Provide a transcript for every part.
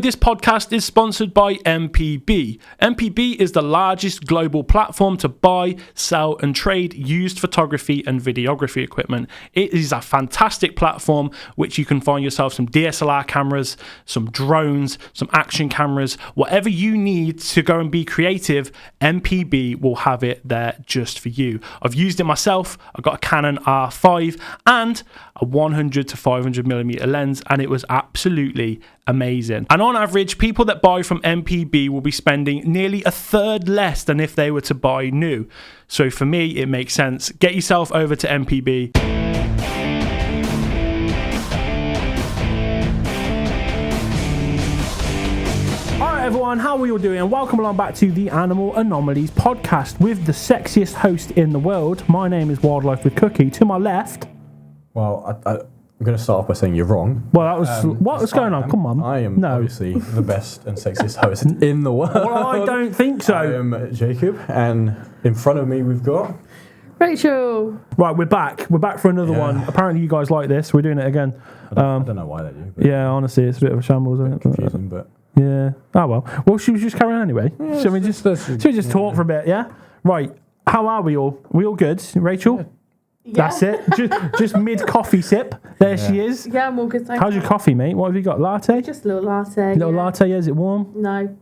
this podcast is sponsored by MPB. MPB is the largest global platform to buy, sell, and trade used photography and videography equipment. It is a fantastic platform which you can find yourself some DSLR cameras, some drones, some action cameras, whatever you need to go and be creative, MPB will have it there just for you. I've used it myself. I've got a Canon R5 and a 100 to 500mm lens, and it was absolutely amazing. And on average, people that buy from MPB will be spending nearly a third less than if they were to buy new. So for me, it makes sense. Get yourself over to MPB. Everyone, how are you all doing? Welcome along back to the Anomalies podcast with the sexiest host in the world. My name is Wildlife with Cookie. To my left. Well, I'm going to start off by saying you're wrong. Well, that was what's going on? Come on. I am obviously the best and sexiest host in the world. Well, I don't think so. I am Jacob, and in front of me we've got Rachel. Right, we're back. We're back for another one. Apparently, you guys like this. We're doing it again. I don't know why they do. Yeah, honestly, it's a bit of a shambles, isn't it? Confusing, but. Yeah. Oh well. Well, should we just carry on anyway? Yeah, should we just talk for a bit? Yeah. Right. How are we all? We all good? Rachel. Yeah. That's it. Just mid coffee sip. There she is. Yeah, I'm all good. Thank How's your coffee, mate? What have you got? Latte. Just a little latte. Latte. Yeah. Is it warm? No.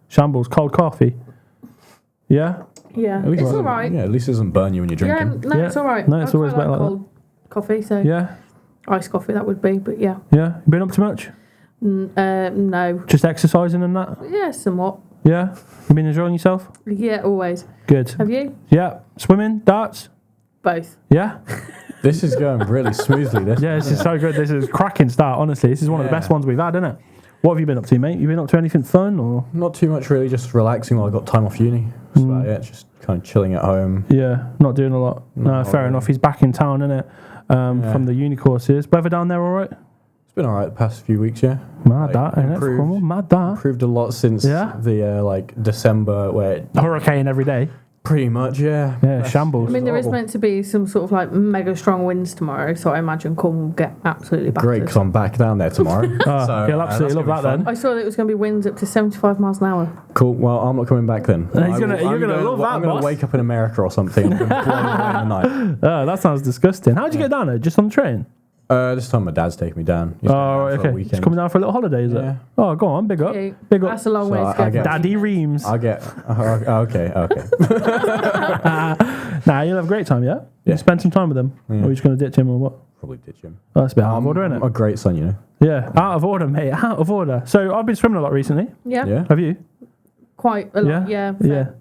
Shambles. Cold coffee. Yeah. Yeah. It's all right. Yeah. At least it doesn't burn you when you're drinking. Yeah. No, it's all right. No, it's always better like cold coffee. So. Yeah. Iced coffee that would be, but yeah. Yeah. You been up to much? No. Just exercising and that? Yeah, somewhat. Yeah? You been enjoying yourself? Yeah, always. Good. Have you? Yeah. Swimming? Darts? Both. Yeah? This is going really smoothly. This is so good. This is a cracking start, honestly. This is one of the best ones we've had, isn't it? What have you been up to, mate? You been up to anything fun? Or Not too much, really. Just relaxing while I got time off uni. That's about it. Just kind of chilling at home. Yeah, not doing a lot. No, fair enough. He's back in town, innit? From the uni courses. Weather down there all right? It's been alright the past few weeks, yeah. Mad that, ain't it? Mad that. Improved a lot since the December where hurricane every day. Pretty much, yeah. Yeah, shambles. I mean, there is meant to be some sort of like mega strong winds tomorrow, so I imagine Cornwall will get absolutely battered. Great, because I'm back down there tomorrow. So, you'll absolutely love that then. I saw that it was going to be winds up to 75 miles an hour. Cool. Well, I'm not coming back then. You're going to love that, I'm going to wake up in America or something. I'm going to blow away in the night. That sounds disgusting. How'd you get down there? Just on the train? This time my dad's taking me down. Okay. Just coming down for a little holiday, is it? Oh, go on, big up. Yeah, Big up. that's a long way to go. Daddy Reams. I'll get... okay. Nah, you'll have a great time, yeah? You spend some time with him? Yeah. Or are you just going to ditch him or what? Probably ditch him. Oh, that's a bit out of order, isn't it? I'm a great son, you know. Yeah, out of order, mate. Out of order. So I've been swimming a lot recently. Yeah. Have you? Quite a lot, yeah. Yeah.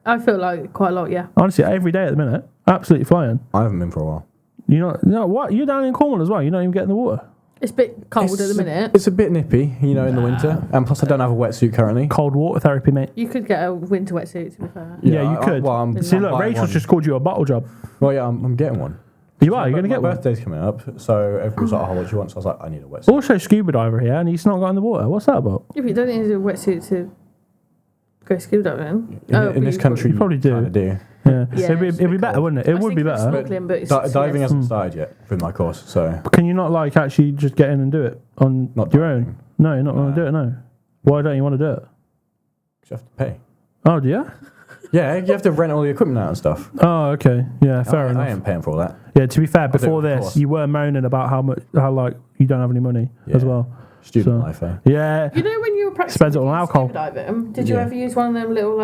I feel like quite a lot, yeah. Honestly, every day at the minute. Absolutely flying. I haven't been for a while. You're not what? You're down in Cornwall as well. You're not even getting the water. It's a bit cold at the minute. It's a bit nippy, in the winter. And plus I don't have a wetsuit currently. Cold water therapy, mate. You could get a winter wetsuit, to be fair. Yeah, you could. See, look, Rachel's just called you a bottle job. Well, yeah, I'm getting one. You're going to get one? My birthday's coming up, so everyone was like, oh, what do you want? So I was like, I need a wetsuit. Also, scuba diver here, and he's not got in the water. What's that about? If you don't need a wetsuit to go scuba diving. In this country, you probably do. Yeah. It'd be better, wouldn't it? It would be better. But diving hasn't started yet with my course, so... But can you not, actually just get in and do it on your own? No, you're not going to do it, no. Why don't you want to do it? Because you have to pay. Oh, do you? Yeah, you have to rent all the equipment out and stuff. Oh, okay. Yeah, fair enough. I am paying for all that. Yeah, to be fair, before this, you were moaning about how you don't have any money as well. Student life, eh? Yeah. You know when you were practicing spends it on alcohol. Diving, did you ever use one of them little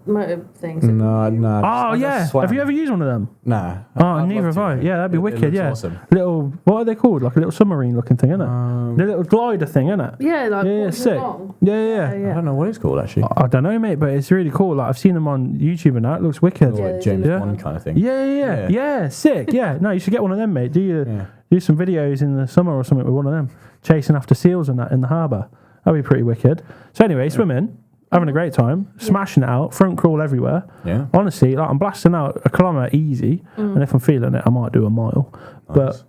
motor things? No. Oh yeah. Have you ever used one of them? Nah. Oh, neither have I. Yeah, that'd be wicked. Yeah. Awesome. Little. What are they called? Like a little submarine looking thing, isn't it? The little glider thing, isn't it? Yeah, sick. Long. Yeah. I don't know what it's called actually. I don't know, mate, but it's really cool. I've seen them on YouTube and that. It looks wicked. Like James Bond kind of thing. Yeah. Sick. Yeah. No, you should get one of them, mate. Do some videos in the summer or something with one of them, chasing after seals and that in the harbour. That'd be pretty wicked. So anyway, swimming, having a great time, smashing it out, front crawl everywhere. Yeah. Honestly, I'm blasting out a kilometre easy, and if I'm feeling it, I might do a mile. Nice. But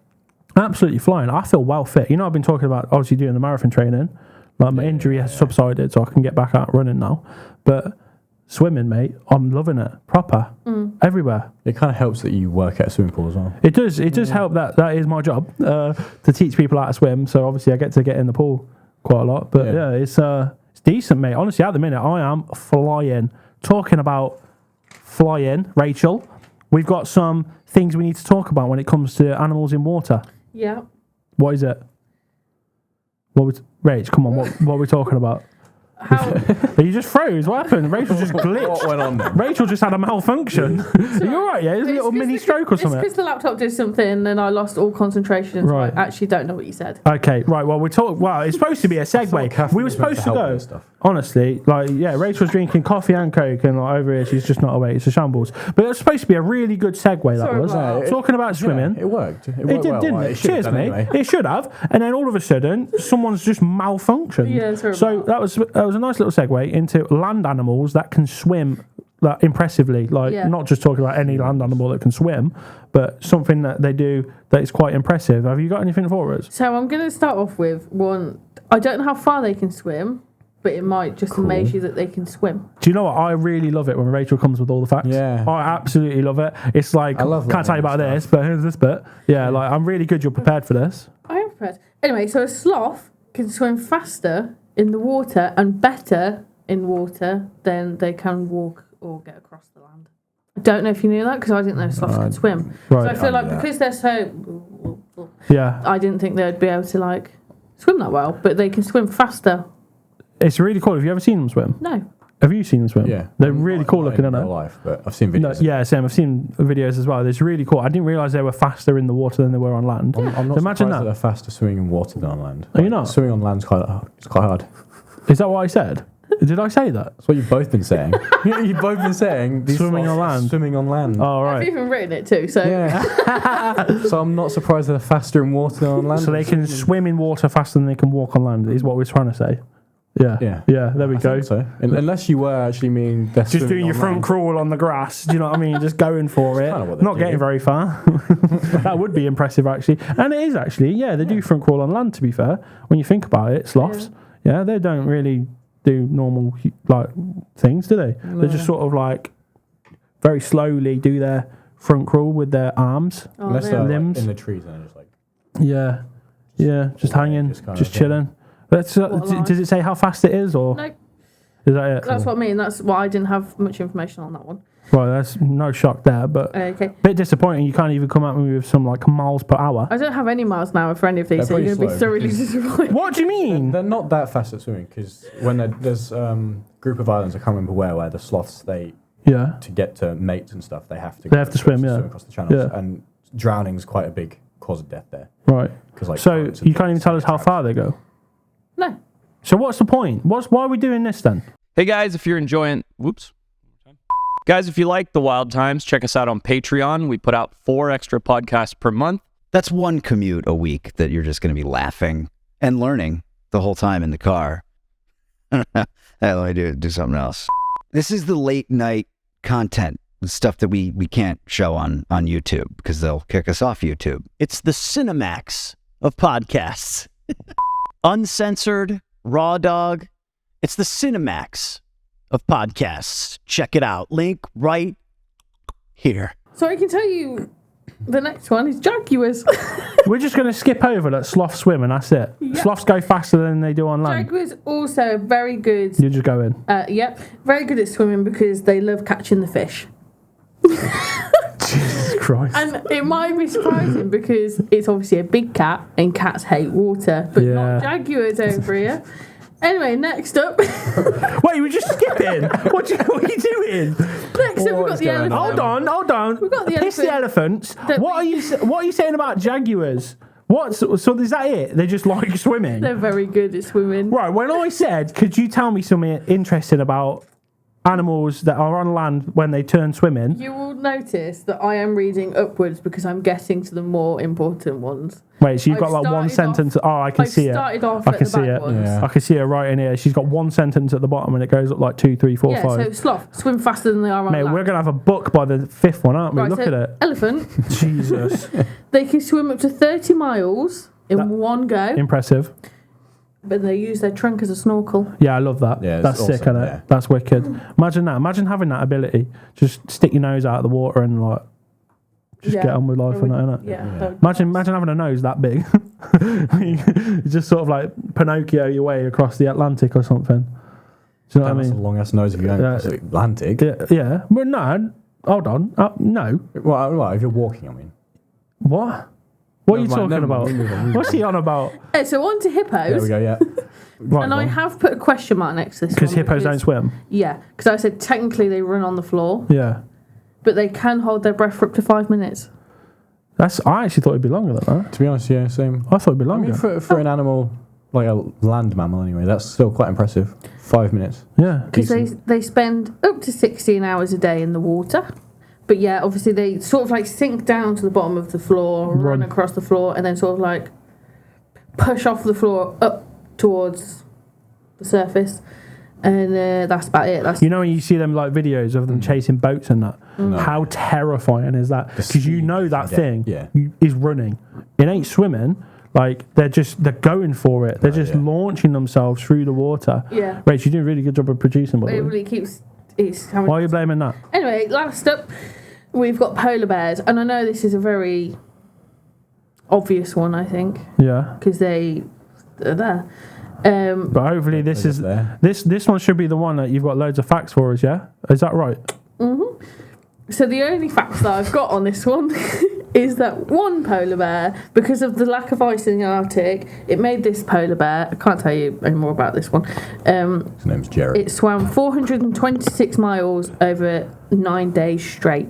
absolutely flying. I feel well fit. I've been talking about obviously doing the marathon training. My injury has subsided, so I can get back out running now. But swimming, mate, I'm loving it. Proper. Everywhere. It kind of helps that you work at a swimming pool as well. It does. It does help that is my job, to teach people how to swim. So obviously I get to get in the pool quite a lot. But yeah, it's decent, mate. Honestly, at the minute, I am flying. Talking about flying, Rachel, we've got some things we need to talk about when it comes to animals in water. Yeah. What is it? Rach, come on, what are we talking about? How? You just froze. What happened? Rachel just glitched. What went on then? Rachel just had a malfunction. Are you alright? Yeah, it's a little mini stroke or something. It's because the laptop did something and I lost all concentration. So Right. I actually don't know what you said. Okay, right. Well, it's supposed to be a segue. We were supposed to go. Honestly, Rachel's drinking coffee and Coke, and over here she's just not awake. It's a shambles. But it was supposed to be a really good segue. That was talking about swimming. It worked. It did, didn't it? Cheers, mate. Anyway. It should have. And then all of a sudden, someone's just malfunctioned. Yeah, so that was a nice little segue into land animals that can swim impressively. Not just talking about any land animal that can swim, but something that they do that is quite impressive. Have you got anything for us? So I'm going to start off with one. I don't know how far they can swim, but it might just amaze you that they can swim. Do you know what? I really love it when Rachel comes with all the facts. Yeah. I absolutely love it. It's like, I can't tell you about this, but here's this bit. Yeah, I'm really good you're prepared for this. I am prepared. Anyway, so a sloth can swim faster in the water and better in water than they can walk or get across the land. I don't know if you knew that, because I didn't know sloths could swim. Right. So I feel like because they're so... Yeah. I didn't think they'd be able to, swim that well, but they can swim faster. It's really cool. Have you ever seen them swim? No. Have you seen them swim? Yeah. They're really cool looking, aren't they? In real life, but I've seen videos. Yeah, Sam, I've seen videos as well. It's really cool. I didn't realise they were faster in the water than they were on land. I'm not Imagine surprised that they're faster swimming in water than on land. Are you not? Swimming on land's quite hard. Is that what I said? Did I say that? That's what you've both been saying. You've both been saying swimming on land. Swimming on land. Oh, right. I've even written it too, so... Yeah. So I'm not surprised they're faster in water than on land. So they can swim in water faster than they can walk on land, is what we're trying to say. Yeah. There we go. So. Unless you were actually mean they're just doing your front crawl on the grass, do you know what I mean? Just going for it. Not getting very far. That would be impressive, actually. And it is, actually. Yeah, they do front crawl on land, to be fair. When you think about it, sloths. Yeah, they don't really do normal things, do they? No. They just sort of very slowly do their front crawl with their arms, unless they're limbs in the trees and just just hanging, just chilling. Does it say how fast it is, or no? Is that it? That's what I mean. That's why I didn't have much information on that one. Right, that's no shock there, but bit disappointing. You can't even come at me with some miles per hour. I don't have any miles an hour for any of these, so you're going to be thoroughly disappointed. What do you mean? They're not that fast at swimming, because when there's group of islands, I can't remember where the sloths to get to mates and stuff, they have to swim across the channels, and drowning's quite a big cause of death there. Right. So you can't even tell us how far they go. No. So what's the point? Why are we doing this then? Hey guys, if you're enjoying... Whoops. Guys, if you like The Wild Times, check us out on Patreon. We put out 4 extra podcasts per month. That's one commute a week that you're just going to be laughing and learning the whole time in the car. Hey, let me do something else. This is the late night content, the stuff that we can't show on YouTube because they'll kick us off YouTube. It's the Cinemax of podcasts. Uncensored, raw dog. It's the Cinemax of podcasts. Check it out. Link right here. So I can tell you the next one is jaguars. We're just going to skip over that sloths swim and that's it. Yep. Sloths go faster than they do on land. Jaguars also very good. You just go in. Very good at swimming because they love catching the fish. Jesus Christ. And it might be surprising because it's obviously a big cat and cats hate water, but not jaguars over here. Anyway, next up. Wait, we're just skipping. What are you doing? Next up, we've got the elephant. Hold on. We've got the Piss the elephants. What are you saying about jaguars? So is that it? They just like swimming? They're very good at swimming. Right, when I said, could you tell me something interesting about animals that are on land when they turn swimming? You will notice that I am reading upwards because I'm getting to the more important ones. Wait, so you've got one sentence. I can see it. I can see it. I can see it right in here. She's got one sentence at the bottom and it goes up 2, 3, 4, 5. So sloth swim faster than they are on land. Mate, we're going to have a book by the 5th one, aren't we? Look at it. Elephant. Jesus. They can swim up to 30 miles in one go. Impressive. But they use their trunk as a snorkel. Yeah, I love that. Yeah, that's awesome, sick, isn't it? Yeah. That's wicked. Imagine that. Imagine having that ability. Just stick your nose out of the water and just get on with life and that, innit? Yeah. Imagine having a nose that big. You just sort of like Pinocchio your way across the Atlantic or something. Do you know what I mean? That's a long ass nose if you don't cross the Atlantic. Yeah. Well, no. Hold on. No. Well, if you're walking, I mean. What? What are you talking about? What's he on about? So on to hippos. There we go, yeah. Right, and I have put a question mark next to this because hippos don't swim. Yeah, because I said technically they run on the floor. Yeah. But they can hold their breath for up to 5 minutes. I actually thought it'd be longer than that. To be honest, yeah, same. I thought it'd be longer. I mean, for an animal, like a land mammal anyway, that's still quite impressive. 5 minutes. Yeah. Because they spend up to 16 hours a day in the water. But yeah, obviously they sort of like sink down to the bottom of the floor, run across the floor, and then sort of like push off the floor up towards the surface. And that's about it. You know when you see them like videos of them chasing boats and that, how terrifying is that? Because you know that thing is running. It ain't swimming. Like they're going for it. They're just launching themselves through the water. Yeah. Rach, you're doing a really good job of producing. By the way. It really keeps. Why are you blaming that? Anyway, last up, we've got polar bears, and I know this is a very obvious one. I think. Yeah. Because they're there. But hopefully this one should be the one that you've got loads of facts for us, yeah? Is that right? Mm-hmm. So the only facts that I've got on this one is that one polar bear, because of the lack of ice in the Arctic, it made this polar bear, I can't tell you any more about this one. His name's Jerry. It swam 426 miles over 9 days straight.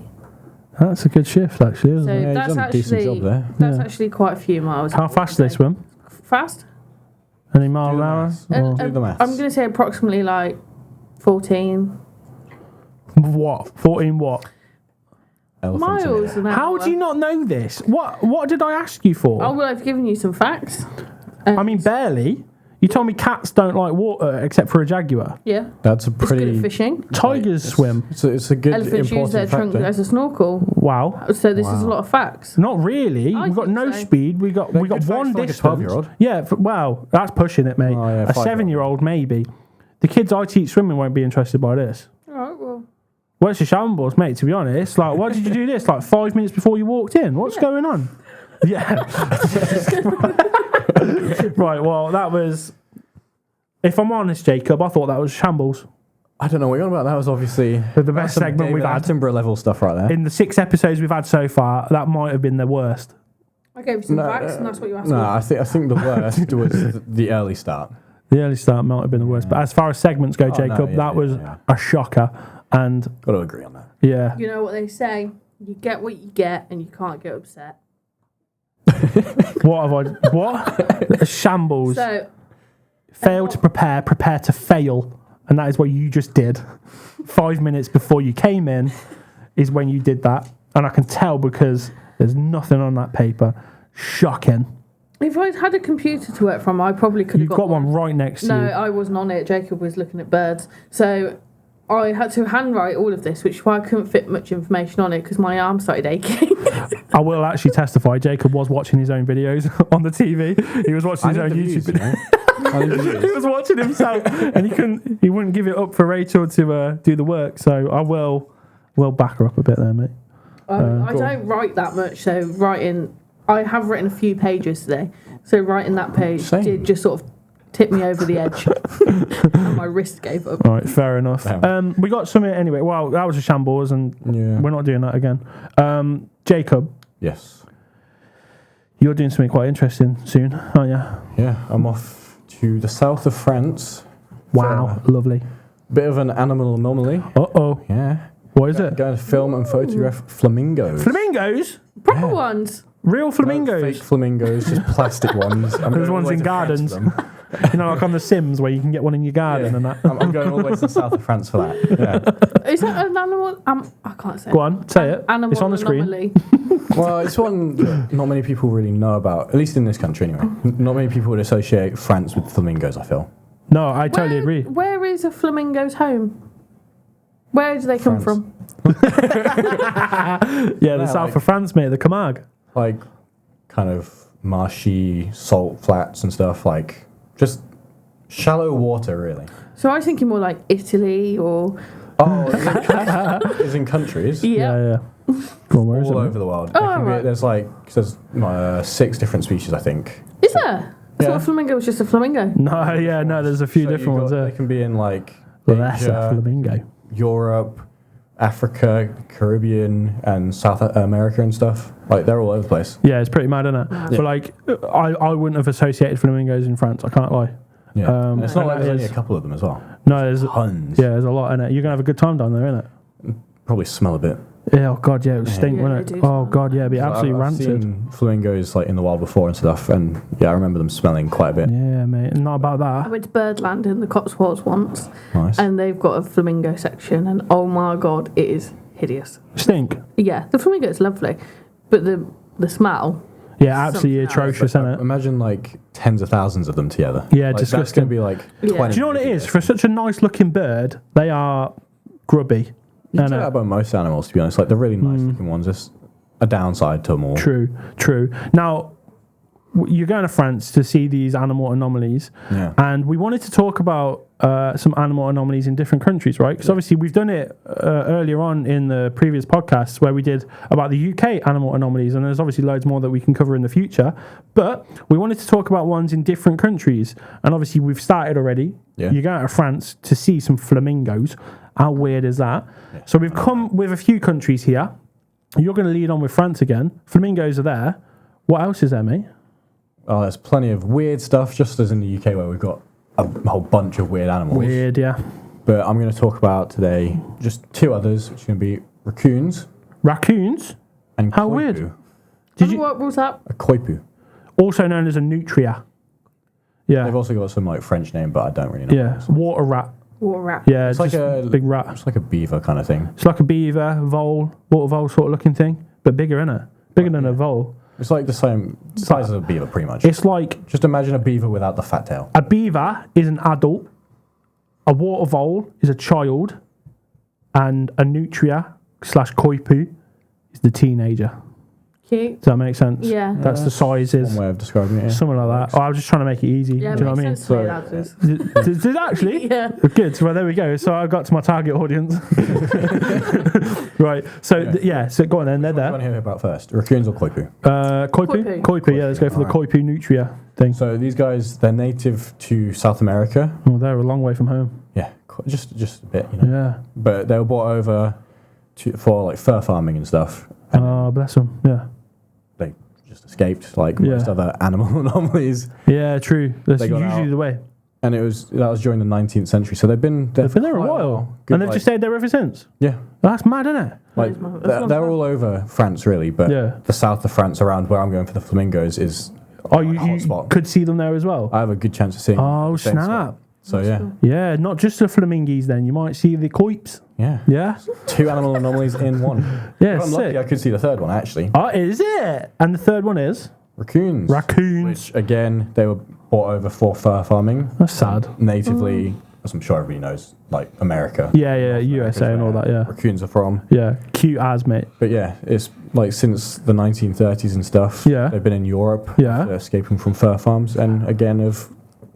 That's a good shift, actually, isn't it? Yeah, that's he's done a decent job there. That's actually quite a few miles. How fast do they swim? Fast? Any mile an hour? Do the maths. I'm going to say approximately like 14. What? 14 what? Miles an hour. How do you not know this? What did I ask you for? Oh, well, I've given you some facts. I mean, barely. You told me cats don't like water except for a jaguar. Yeah. That's a It's pretty... good at fishing. Tigers swim. It's a good Elephants use their trunk factor. as a snorkel. Wow. So this is a lot of facts. Not really. I We've got think no so. speed. We got Good one facts for like a distance. 12-year-old. Yeah. Wow. That's pushing it, mate. Oh, yeah, a 5-year-old. 7-year-old maybe. The kids I teach swimming won't be interested by this. All right, well. Well, it's a shambles, mate, to be honest. Like, why did you do this? Like 5 minutes before you walked in? What's going on? Yeah. Right, well, that was... If I'm honest, Jacob, I thought that was shambles. I don't know what you're on about. That was obviously... The best segment David we've had. Attenborough level stuff right there. In the 6 episodes we've had so far, that might have been the worst. I gave you some facts, and that's what you asked No, for. I think the worst was the early start. The early start might have been the worst. But as far as segments go, Jacob, that was a shocker. And Got to agree on that. yeah. You know what they say? You get what you get, and you can't get upset. What have I... What? A shambles. So... Fail to prepare to fail. And that is what you just did. 5 minutes before you came in is when you did that. And I can tell because there's nothing on that paper. Shocking. If I'd had a computer to work from, I probably could have You've got one right next to you. No, I wasn't on it. Jacob was looking at birds. So I had to handwrite all of this, which is why I couldn't fit much information on it because my arm started aching. I will actually testify. Jacob was watching his own videos on the TV. He was watching his own YouTube videos. He was watching himself, and he wouldn't give it up for Rachel to do the work. So I will back her up a bit there, mate. I don't write that much, so I have written a few pages today. So writing that page did just sort of tip me over the edge, and my wrist gave up. All right, fair enough. We got something anyway. Well, that was a shambles, and we're not doing that again. Jacob. Yes. You're doing something quite interesting soon, aren't you? Yeah, I'm off to the south of France. Wow, lovely. Bit of an animal anomaly. Uh-oh. Yeah. What is it? Going to film and photograph flamingos. Flamingos? Proper ones. Real flamingos? No, fake flamingos, just plastic ones. There's ones in gardens. You know, like on The Sims, where you can get one in your garden and that. I'm going all the way to the south of France for that. Yeah. Is that an animal? I can't say. Go on, say it. Animal It's on the screen. anomaly. Well, it's one that not many people really know about, at least in this country anyway. Not many people would associate France with flamingos, I feel. No, I totally agree. Where is a flamingo's home? Where do they come from? Yeah, the south of France, mate, the Camargue. Like, kind of marshy salt flats and stuff, like, just shallow water, really. So I was thinking more like Italy or Oh, is in countries? Yeah. Go on, where is All it? over the world. Oh, right. There's 6 different species, I think. Is there? I thought a flamingo was just a flamingo. No, there's a few different ones there. They can be in That's a Asia, flamingo. Europe, Africa, Caribbean, and South America and stuff. They're all over the place. Yeah, it's pretty mad, isn't it? But I wouldn't have associated flamingos in France. I can't lie. Yeah. And it's not like there's only a couple of them as well. No, there's Tons. Yeah, there's a lot in it. You're gonna have a good time down there, innit? Probably smell a bit. Yeah, oh god, yeah, it would stink, Yeah, wouldn't they it? do Oh god, yeah, it'd be absolutely I've rancid. seen flamingos in the wild before and stuff, and yeah, I remember them smelling quite a bit. Yeah, mate. Not about I that. went to Birdland in the Cotswolds once, Nice. and they've got a flamingo section, and oh my god, it is hideous. Stink. Yeah, the flamingo is lovely, but the smell. Yeah, absolutely Something else. atrocious, isn't it? Imagine tens of thousands of them together. Yeah, That's disgusting. going to be Yeah. 20. Do you know what it is? For such a nice looking bird, they are grubby. You And, say that about most animals, to be honest. The really nice looking ones, there's a downside to them all. True. Now, you're going to France to see these animal anomalies, Yeah. and we wanted to talk about some animal anomalies in different countries, right? Because obviously we've done it earlier on in the previous podcasts where we did about the UK animal anomalies, and there's obviously loads more that we can cover in the future. But we wanted to talk about ones in different countries, and obviously we've started already. Yeah. You're going to France to see some flamingos. How weird is that? Yeah. So we've come with a few countries here. You're going to lead on with France again. Flamingos are there. What else is there, mate? Oh, there's plenty of weird stuff, just as in the UK where we've got a whole bunch of weird animals. Weird, yeah. But I'm going to talk about today just 2 others, which are going to be raccoons Raccoons, and How koipu. weird. Did you What was that? A koipu. also known as a nutria? Yeah, They've also got some French name, but I don't really know. yeah. Water rat. Water rat. Yeah, It's it's like just a big rat. It's like a beaver kind of thing. It's like a beaver, vole, water vole sort of looking thing, but bigger, innit? Bigger than a vole. It's like the same size as a beaver, pretty much. It's like Just imagine a beaver without the fat tail. a beaver is an adult, a water vole is a child, and a nutria / koipu is the teenager. Cute. Does that make sense? Yeah. That's the sizes. One way of describing it. Yeah. Something like that. Oh, I was just trying to make it easy. Yeah, Do you know what I mean? makes sense to me, that does. Did it actually? Yeah. Good. Well, there we go. So I got to my target audience. Right. So so go on then. They're What do you there. want to hear about first? Raccoons or koipu? Koipu. Koipu. Koipu. Yeah. Let's go for the koipu nutria thing. So these guys, they're native to South America. Oh, they're a long way from home. Yeah, just a bit, Yeah. But they were brought over for fur farming and stuff. And Oh, bless them. Yeah. they just escaped like most other animal anomalies. Yeah. True. That's They got usually out. the way. And that was during the 19th century. So they've been there They've been there a quite while, Good, and they've just stayed there ever since. yeah. That's mad, isn't it? Like That's they're all over France, really, but Yeah. the south of France, around where I'm going for the flamingos, is Oh, a you hotspot. could see them there as well. I have a good chance of seeing. Oh, the same snap. spot. So yeah, Yeah, not just the flamingos. Then you might see the koips. yeah, Yeah. 2 animal anomalies in one. Yeah. If I'm lucky, I Sick. could see the third one actually. Oh, is it? And the third one is Raccoons. raccoons. Which again, they were brought over for fur farming. That's sad. Natively, as I'm sure everybody knows, like America. Yeah, USA and all that. Yeah. Raccoons are from. Yeah, cute as, mate. But yeah, it's since the 1930s and stuff. Yeah. They've been in Europe. Yeah. Escaping from fur farms, and again have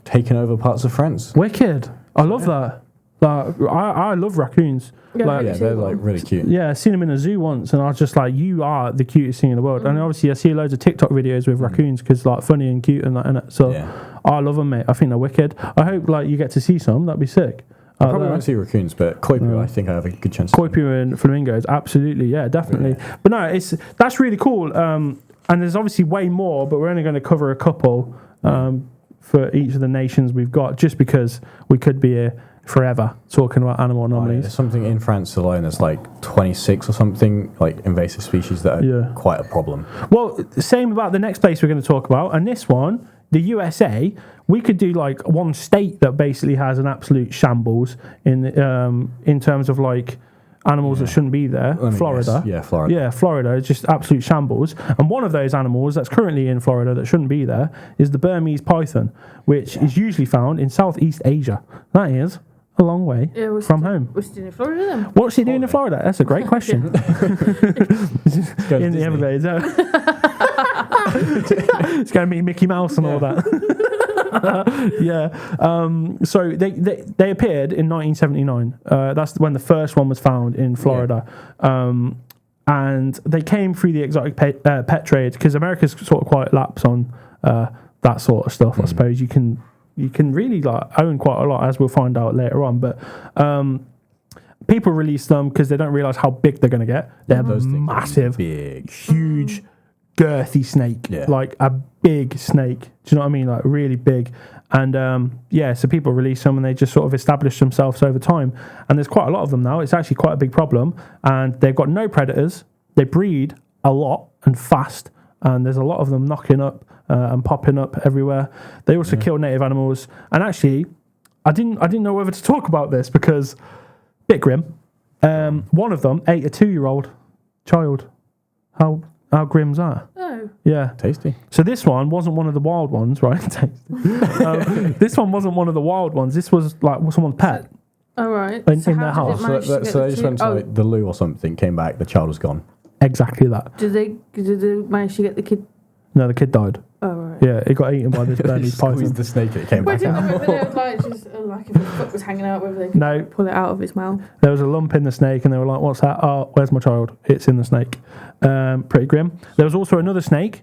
taken over parts of France. Wicked. I love that. Like, I love raccoons. Yeah, Like, Yeah, they're really cute. yeah, I seen them in a zoo once, and I was just like, "You are the cutest thing in the world." And obviously, I see loads of TikTok videos with raccoons because funny and cute and that, innit? So Yeah. I love them, mate. I think they're wicked. I hope you get to see some. That'd be sick. I probably won't see raccoons, but koipu, I think I have a good chance. Koipu and flamingos, absolutely, yeah, definitely. But no, that's really cool. And there's obviously way more, but we're only going to cover a couple for each of the nations we've got, just because we could be here forever talking about animal anomalies. There's something in France alone. There's 26 or something invasive species that are quite a problem. Well, same about the next place we're going to talk about, and this one, the USA. We could do one state that basically has an absolute shambles in terms of animals that shouldn't be there. Let me Florida. guess. Yeah, Florida. Yeah, Florida is just absolute shambles. And one of those animals that's currently in Florida that shouldn't be there is the Burmese python, which is usually found in Southeast Asia. That is a long way from home. What's he doing in Florida then? What's he doing in Florida? That's a great question. In the Everglades. It's going to meet Mickey Mouse and all that. Yeah. So they appeared in 1979. That's when the first one was found in Florida. And they came through the exotic pet trade because America's sort of quite lax on that sort of stuff. I suppose you can really like own quite a lot, as we'll find out later on. But people release them because they don't realize how big they're going to get. They're massive, big, huge, girthy snake, like a big snake. Do you know what I mean? Like really big. And so people release them and they just sort of establish themselves over time. And there's quite a lot of them now. It's actually quite a big problem. And they've got no predators. They breed a lot and fast. And there's a lot of them knocking up and popping up everywhere. They also kill native animals. And actually, I didn't know whether to talk about this because bit grim. One of them ate a 2-year-old child. How grim's that? Oh. Yeah. Tasty. So this one wasn't one of the wild ones, right? This one wasn't one of the wild ones. This was like someone's pet. All right. In their house. So they just went to like, the loo or something, came back, the child was gone. Exactly that. Did they manage to get the kid? No, the kid died. Oh, right. Yeah, it got eaten by this Burmese python. Squeezed the snake and it came back out. Like if his foot was hanging out, whether they could pull it out of his mouth. There was a lump in the snake and they were like, what's that? Oh, where's my child? It's in the snake. Pretty grim. There was also another snake.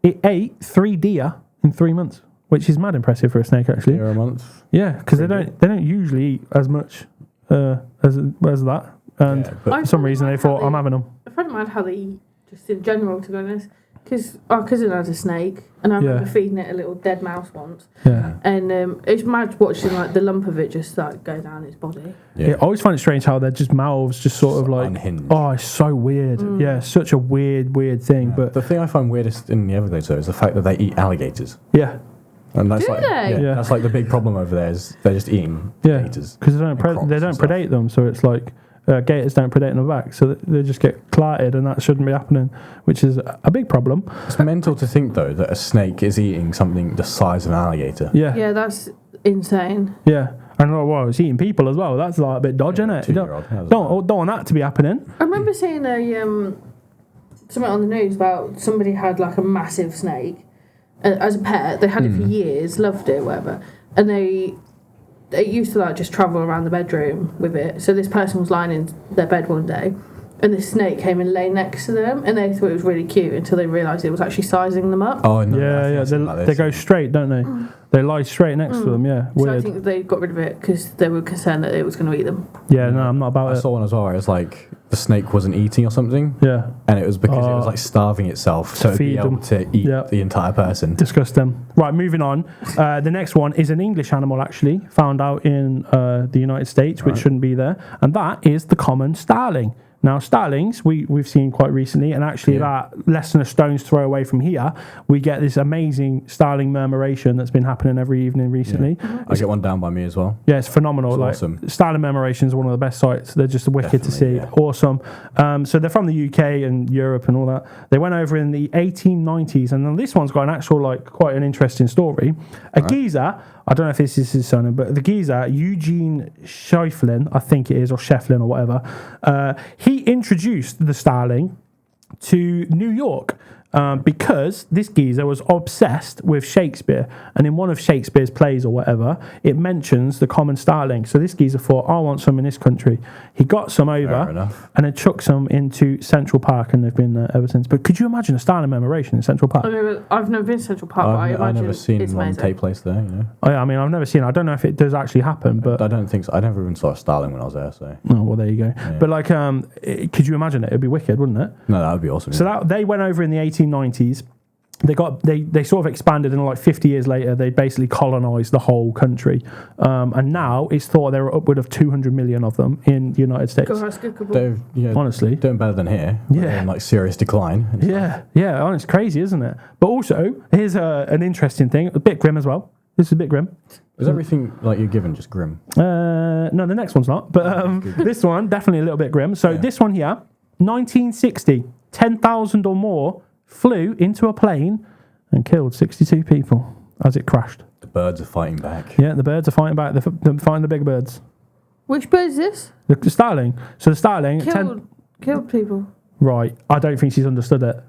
It ate 3 deer in 3 months, which is mad impressive for a snake, actually. Deer a month. Yeah, because they don't usually eat as much as that. And for some reason they thought, I'm having them. A friend of mine had how they eat, just in general, to be honest. Because our cousin has a snake, and I remember feeding it a little dead mouse once. Yeah. And it's mad watching like the lump of it just like go down its body. Yeah. I always find it strange how they're just mouths just sort of like unhinged. Oh, it's so weird. Yeah, such a weird thing. But the thing I find weirdest in the Everglades though is the fact that they eat alligators. Yeah. And that's Do like they? that's like the big problem over there is they're just eating gators. Because they don't predate them, so it's like gators don't predate them back, so they just get clarted, and that shouldn't be happening, which is a big problem. It's mental to think though that a snake is eating something the size of an alligator. Yeah, that's insane. Yeah, and it's eating people as well. That's like a bit dodgy, isn't it? Don't want that to be happening. I remember seeing something on the news about somebody had like a massive snake as a pet. They had it for years, loved it, whatever, and they used to like just travel around the bedroom with it. So this person was lying in their bed one day and this snake came and lay next to them and they thought it was really cute until they realised it was actually sizing them up. Oh no. Yeah. They go straight, don't they? They lie straight next to them, yeah. Weird. So I think they got rid of it because they were concerned that it was going to eat them. Yeah, no, I'm not about it. I saw one as well. It was like the snake wasn't eating or something. Yeah. And it was because it was like starving itself to be able to eat the entire person. Disgusting. Right, moving on. The next one is an English animal, actually, found out in the United States, which shouldn't be there. And that is the common starling. Now, starlings, we've seen quite recently, and actually about less than a stone's throw away from here, we get this amazing starling murmuration that's been happening every evening recently. Yeah. I get one down by me as well. Yeah, it's phenomenal. It's awesome. Starling murmuration is one of the best sights. They're just wicked to see. Yeah. Awesome. So they're from the UK and Europe and all that. They went over in the 1890s, and then this one's got an actual, quite an interesting story. A geezer, I don't know if this is his surname, but the geezer, Eugene Schieffelin, I think it is, or Shefflin or whatever, he introduced the starling to New York because this geezer was obsessed with Shakespeare, and in one of Shakespeare's plays or whatever, it mentions the common starling. So this geezer thought, I want some in this country. He got some over and then chucked some into Central Park, and they've been there ever since. But could you imagine a starling murmuration in Central Park? I've never been to Central Park, but I've never seen one take place there. Oh, yeah, I mean, I've never seen it. I don't know if it does actually happen, but I don't think so. I never even saw a starling when I was there. So oh, well, there you go. Yeah. But could you imagine it? It'd be wicked, wouldn't it? No, that would be awesome. So they went over in the 1890s. They sort of expanded, and 50 years later, they basically colonized the whole country. And now it's thought there are upward of 200 million of them in the United States. Honestly, doing better than here. Yeah, in serious decline. Yeah. Oh, it's crazy, isn't it? But also, here's an interesting thing, a bit grim as well. This is a bit grim. Is everything you're given just grim? No, the next one's not. But this one definitely a little bit grim. So this one here, 1960, 10,000 or more flew into a plane and killed 62 people as it crashed. The birds are fighting back. Yeah, the birds are fighting back. They're fighting the big birds. Which bird is this? The starling. So the starling killed people. Right. I don't think she's understood it.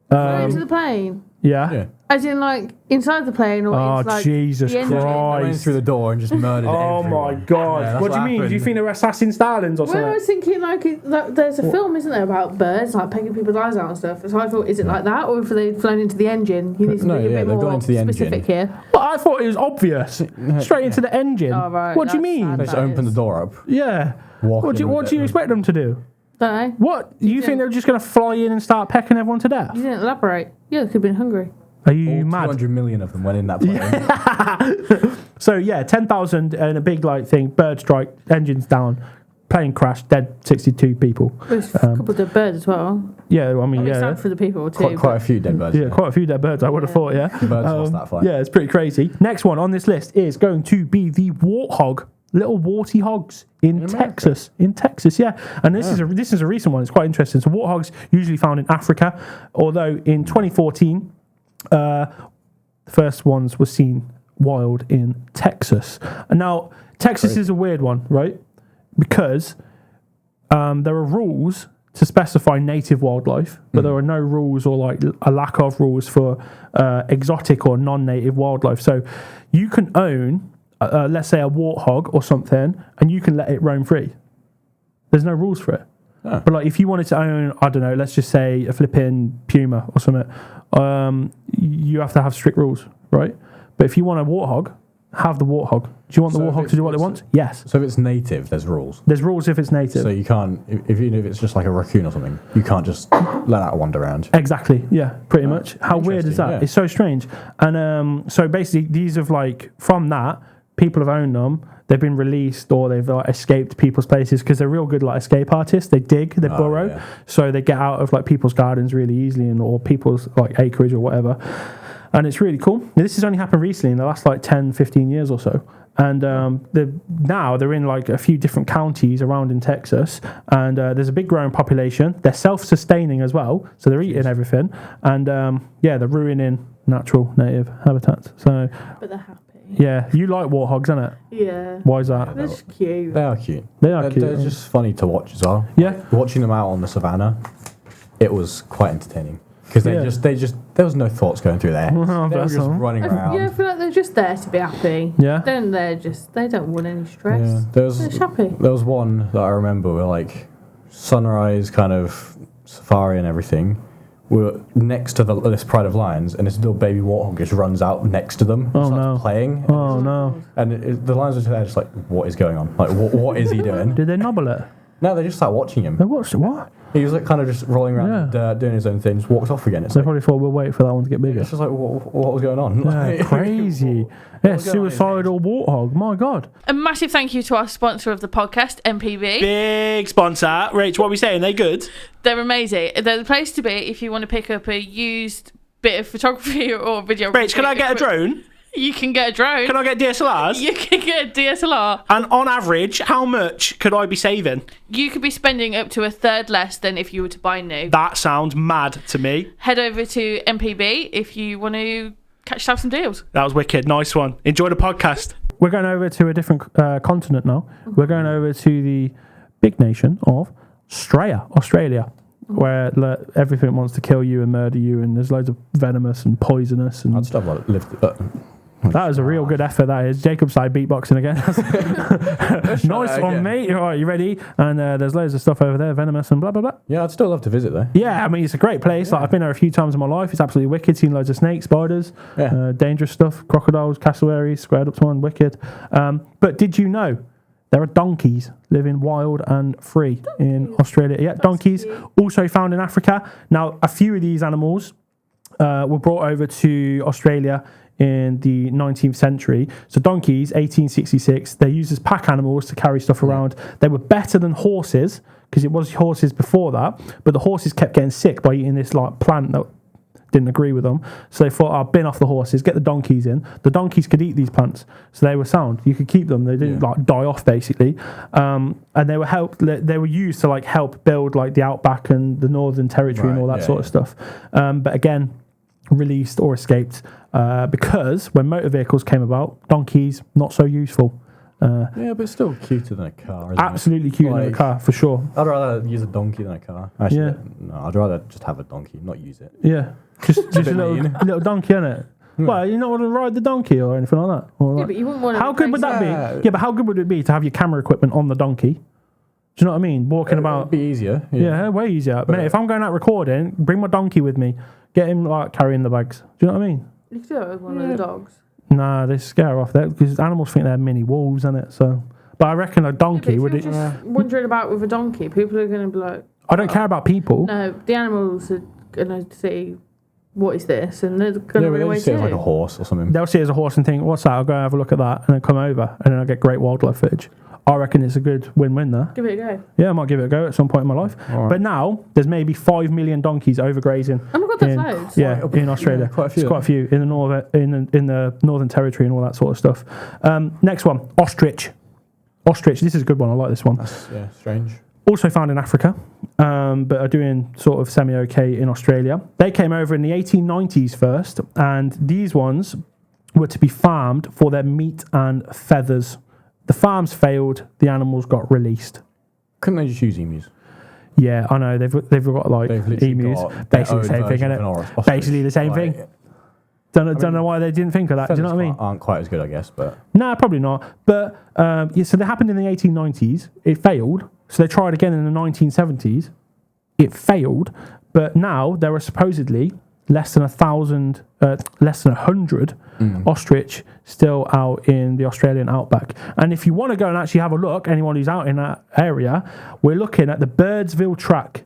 Flew into the plane. Yeah. As in, like, inside the plane, or it's like Jesus the engine? Christ. Went through the door and just murdered everyone. My God. Yeah, what do you mean? happened. Do you think they're assassin Stalins or Well, I something? was thinking, like, there's a film, isn't there, about birds, like, pegging people's eyes out and stuff. So I thought, is it like that, or if they've flown into the engine? You need to be a bit they've more gone into the specific engine. here. Well, I thought it was obvious. Straight into the engine. Oh, right, What do you that's mean? sad. They just open the door up. Yeah. Walk What do in with you it. expect them to do? Don't know. What? You think they're just going to fly in and start pecking everyone to death? You didn't elaborate. Yeah, they could have been hungry. Are you All mad? 200 million of them went in that plane. So, yeah, 10,000 and a big, like, thing. Bird strike, engines down, plane crash, dead 62 people. There's a couple of dead birds as well. Yeah, I mean, It's yeah. sad for the people too. Quite a few dead birds. Yeah, quite a few dead birds, I would have thought, yeah. Birds lost that fight. Yeah, it's pretty crazy. Next one on this list is going to be the warthog, little warty hogs in Texas. In Texas, yeah. And this is a recent one. It's quite interesting. So warthogs usually found in Africa, although in 2014, the first ones were seen wild in Texas. And now Texas is a weird one, right? Because there are rules to specify native wildlife, but there are no rules or like a lack of rules for exotic or non-native wildlife. So you can own, let's say, a warthog or something, and you can let it roam free. There's no rules for it. Oh. But like if you wanted to own, I don't know, let's just say a flipping puma or something, you have to have strict rules, right? But if you want a warthog, have the warthog. Do you want the warthog to do what it wants? Yes. So if it's native, there's rules. There's rules if it's native. So you can't, if it's just like a raccoon or something, you can't just let that wander around. Exactly. Yeah, pretty much. How weird is that? Yeah. It's so strange. And so basically, these have like from that people have owned them. They've been released or they've like, escaped people's places because they're real good like escape artists. They dig, they burrow, yeah. so they get out of like people's gardens really easily and or people's like acreage or whatever. And it's really cool. Now, this has only happened recently in the last like 10, 15 years or so. And now they're in like a few different counties around in Texas, and there's a big growing population. They're self-sustaining as well, so they're eating everything, and they're ruining natural native habitats. So, But they're happy. yeah, you like warthogs, innit? Yeah. Why is that? They're just cute. They are cute. They're cute. They're just funny to watch as well. Yeah. Watching them out on the savannah, it was quite entertaining. Because they just, there was no thoughts going through there. They were just running around. Yeah, I feel like they're just there to be happy. Yeah. Then they don't want any stress. Yeah. They're just happy. There was one that I remember where like sunrise kind of safari and everything. We were next to this pride of lions, and this little baby warthog just runs out next to them and starts playing. Oh no! And the lions are there just like, what is going on? Like, what is he doing? Did they nobble it? No, they just start watching him. They watched it. What? He was like kind of just rolling around in the dirt, doing his own thing, just walked off again. It's They like, probably thought we'll wait for that one to get bigger. it's just like, what was going on? Yeah, crazy. Yeah, suicidal warthog. My God. A massive thank you to our sponsor of the podcast, MPB. Big sponsor. Rach, what are we saying? They good? They're amazing. They're the place to be if you want to pick up a used bit of photography or videography. Rach, can I get a drone? You can get a drone. Can I get DSLRs? You can get a DSLR. And on average, how much could I be saving? You could be spending up to a third less than if you were to buy new. That sounds mad to me. Head over to MPB if you want to catch yourself some deals. That was wicked. Nice one. Enjoy the podcast. We're going over to a different continent now. We're going over to the big nation of Australia, where everything wants to kill you and murder you, and there's loads of venomous and poisonous. And I'd still have lived. that was a real good effort, that is. Jacob's side beatboxing again. Nice one, mate. All right, you ready? And there's loads of stuff over there, venomous and blah, blah, blah. Yeah, I'd still love to visit there. Yeah, I mean, it's a great place. Like, I've been there a few times in my life. It's absolutely wicked. Seen loads of snakes, spiders, dangerous stuff, crocodiles, cassowaries, squared up to one, wicked. But did you know there are donkeys living wild and free in Australia? Yeah, donkeys also found in Africa. Now, a few of these animals were brought over to Australia in the 19th century. So donkeys, 1866, they're used as pack animals to carry stuff around. They were better than horses, because it was horses before that, but the horses kept getting sick by eating this like plant that didn't agree with them. So they thought, I'll bin off the horses, get the donkeys in. The donkeys could eat these plants, so they were sound. You could keep them. They didn't like die off, basically. And they were used to like help build like the outback and the Northern Territory and all that sort of stuff. But again, released or escaped because when motor vehicles came about, donkeys not so useful. Yeah, but it's still cuter than a car, isn't Absolutely cuter than a car, for sure. I'd rather use a donkey than a car. Actually, no, I'd rather just have a donkey, not use it. Yeah, just a little donkey, innit? Well, you not want to ride the donkey or anything like that? Or Yeah, but you wouldn't want to. how good would that be? Yeah, but how good would it be to have your camera equipment on the donkey? Do you know what I mean? Walking about. It'd be easier. Yeah, way easier. Mate, if I'm going out recording, bring my donkey with me. Get him like carrying the bags. Do you know what I mean? You could do it with one of the dogs. Nah, they scare off that because animals think they're mini wolves, innit? So, but I reckon a donkey would. Just wandering about with a donkey, people are going to be like. I don't care about people. No, the animals are going to see. What is this? And they're going to run away see it too. as like a horse or something. They'll see it as a horse and think, what's that? I'll go have a look at that and then come over and then I'll get great wildlife footage. I reckon it's a good win-win there. Give it a go. Yeah, I might give it a go at some point in my life. Right. But now, there's maybe 5 million donkeys overgrazing. Oh my God, that's loads. Yeah, in Australia. Quite a few. It's quite a few in the Northern Territory and all that sort of stuff. Next one, ostrich. Ostrich, this is a good one. I like this one. That's strange. Also found in Africa, but are doing sort of semi-okay in Australia. They came over in the 1890s first, and these ones were to be farmed for their meat and feathers. The farms failed, the animals got released. Couldn't they just use emus? Yeah, I know, they've got like emus, basically the same thing, innit? Basically the same thing. Don't know why they didn't think of that. Do you know what I mean? Aren't quite as good, I guess, but nah, probably not. But so they happened in the 1890s. It failed. So they tried again in the 1970s. It failed. But now there are supposedly less than 100 ostrich still out in the Australian outback. And if you want to go and actually have a look, anyone who's out in that area, we're looking at the Birdsville Track.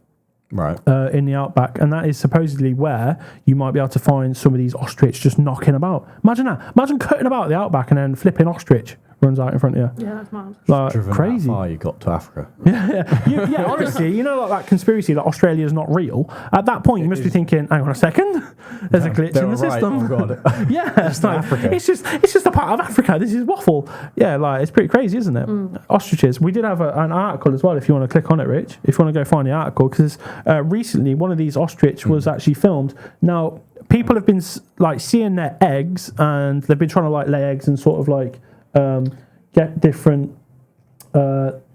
Right. In the outback, and that is supposedly where you might be able to find some of these ostrich just knocking about. Imagine that. Imagine cutting about the outback and then flipping ostrich runs out in front of you. Yeah, that's mad. Like driven crazy. That far you got to Africa. Yeah, honestly, you know, like that conspiracy that Australia is not real. At that point, you must be thinking, "Hang on a second, there's a glitch in the system." Oh God. Yeah, it's like Africa. It's just a part of Africa. This is waffle. Yeah, like it's pretty crazy, isn't it? Ostriches. We did have an article as well. If you want to click on it, Rich, if you want to go find the article, because recently one of these ostrich was actually filmed. Now people have been like seeing their eggs, and they've been trying to like lay eggs and sort of like get different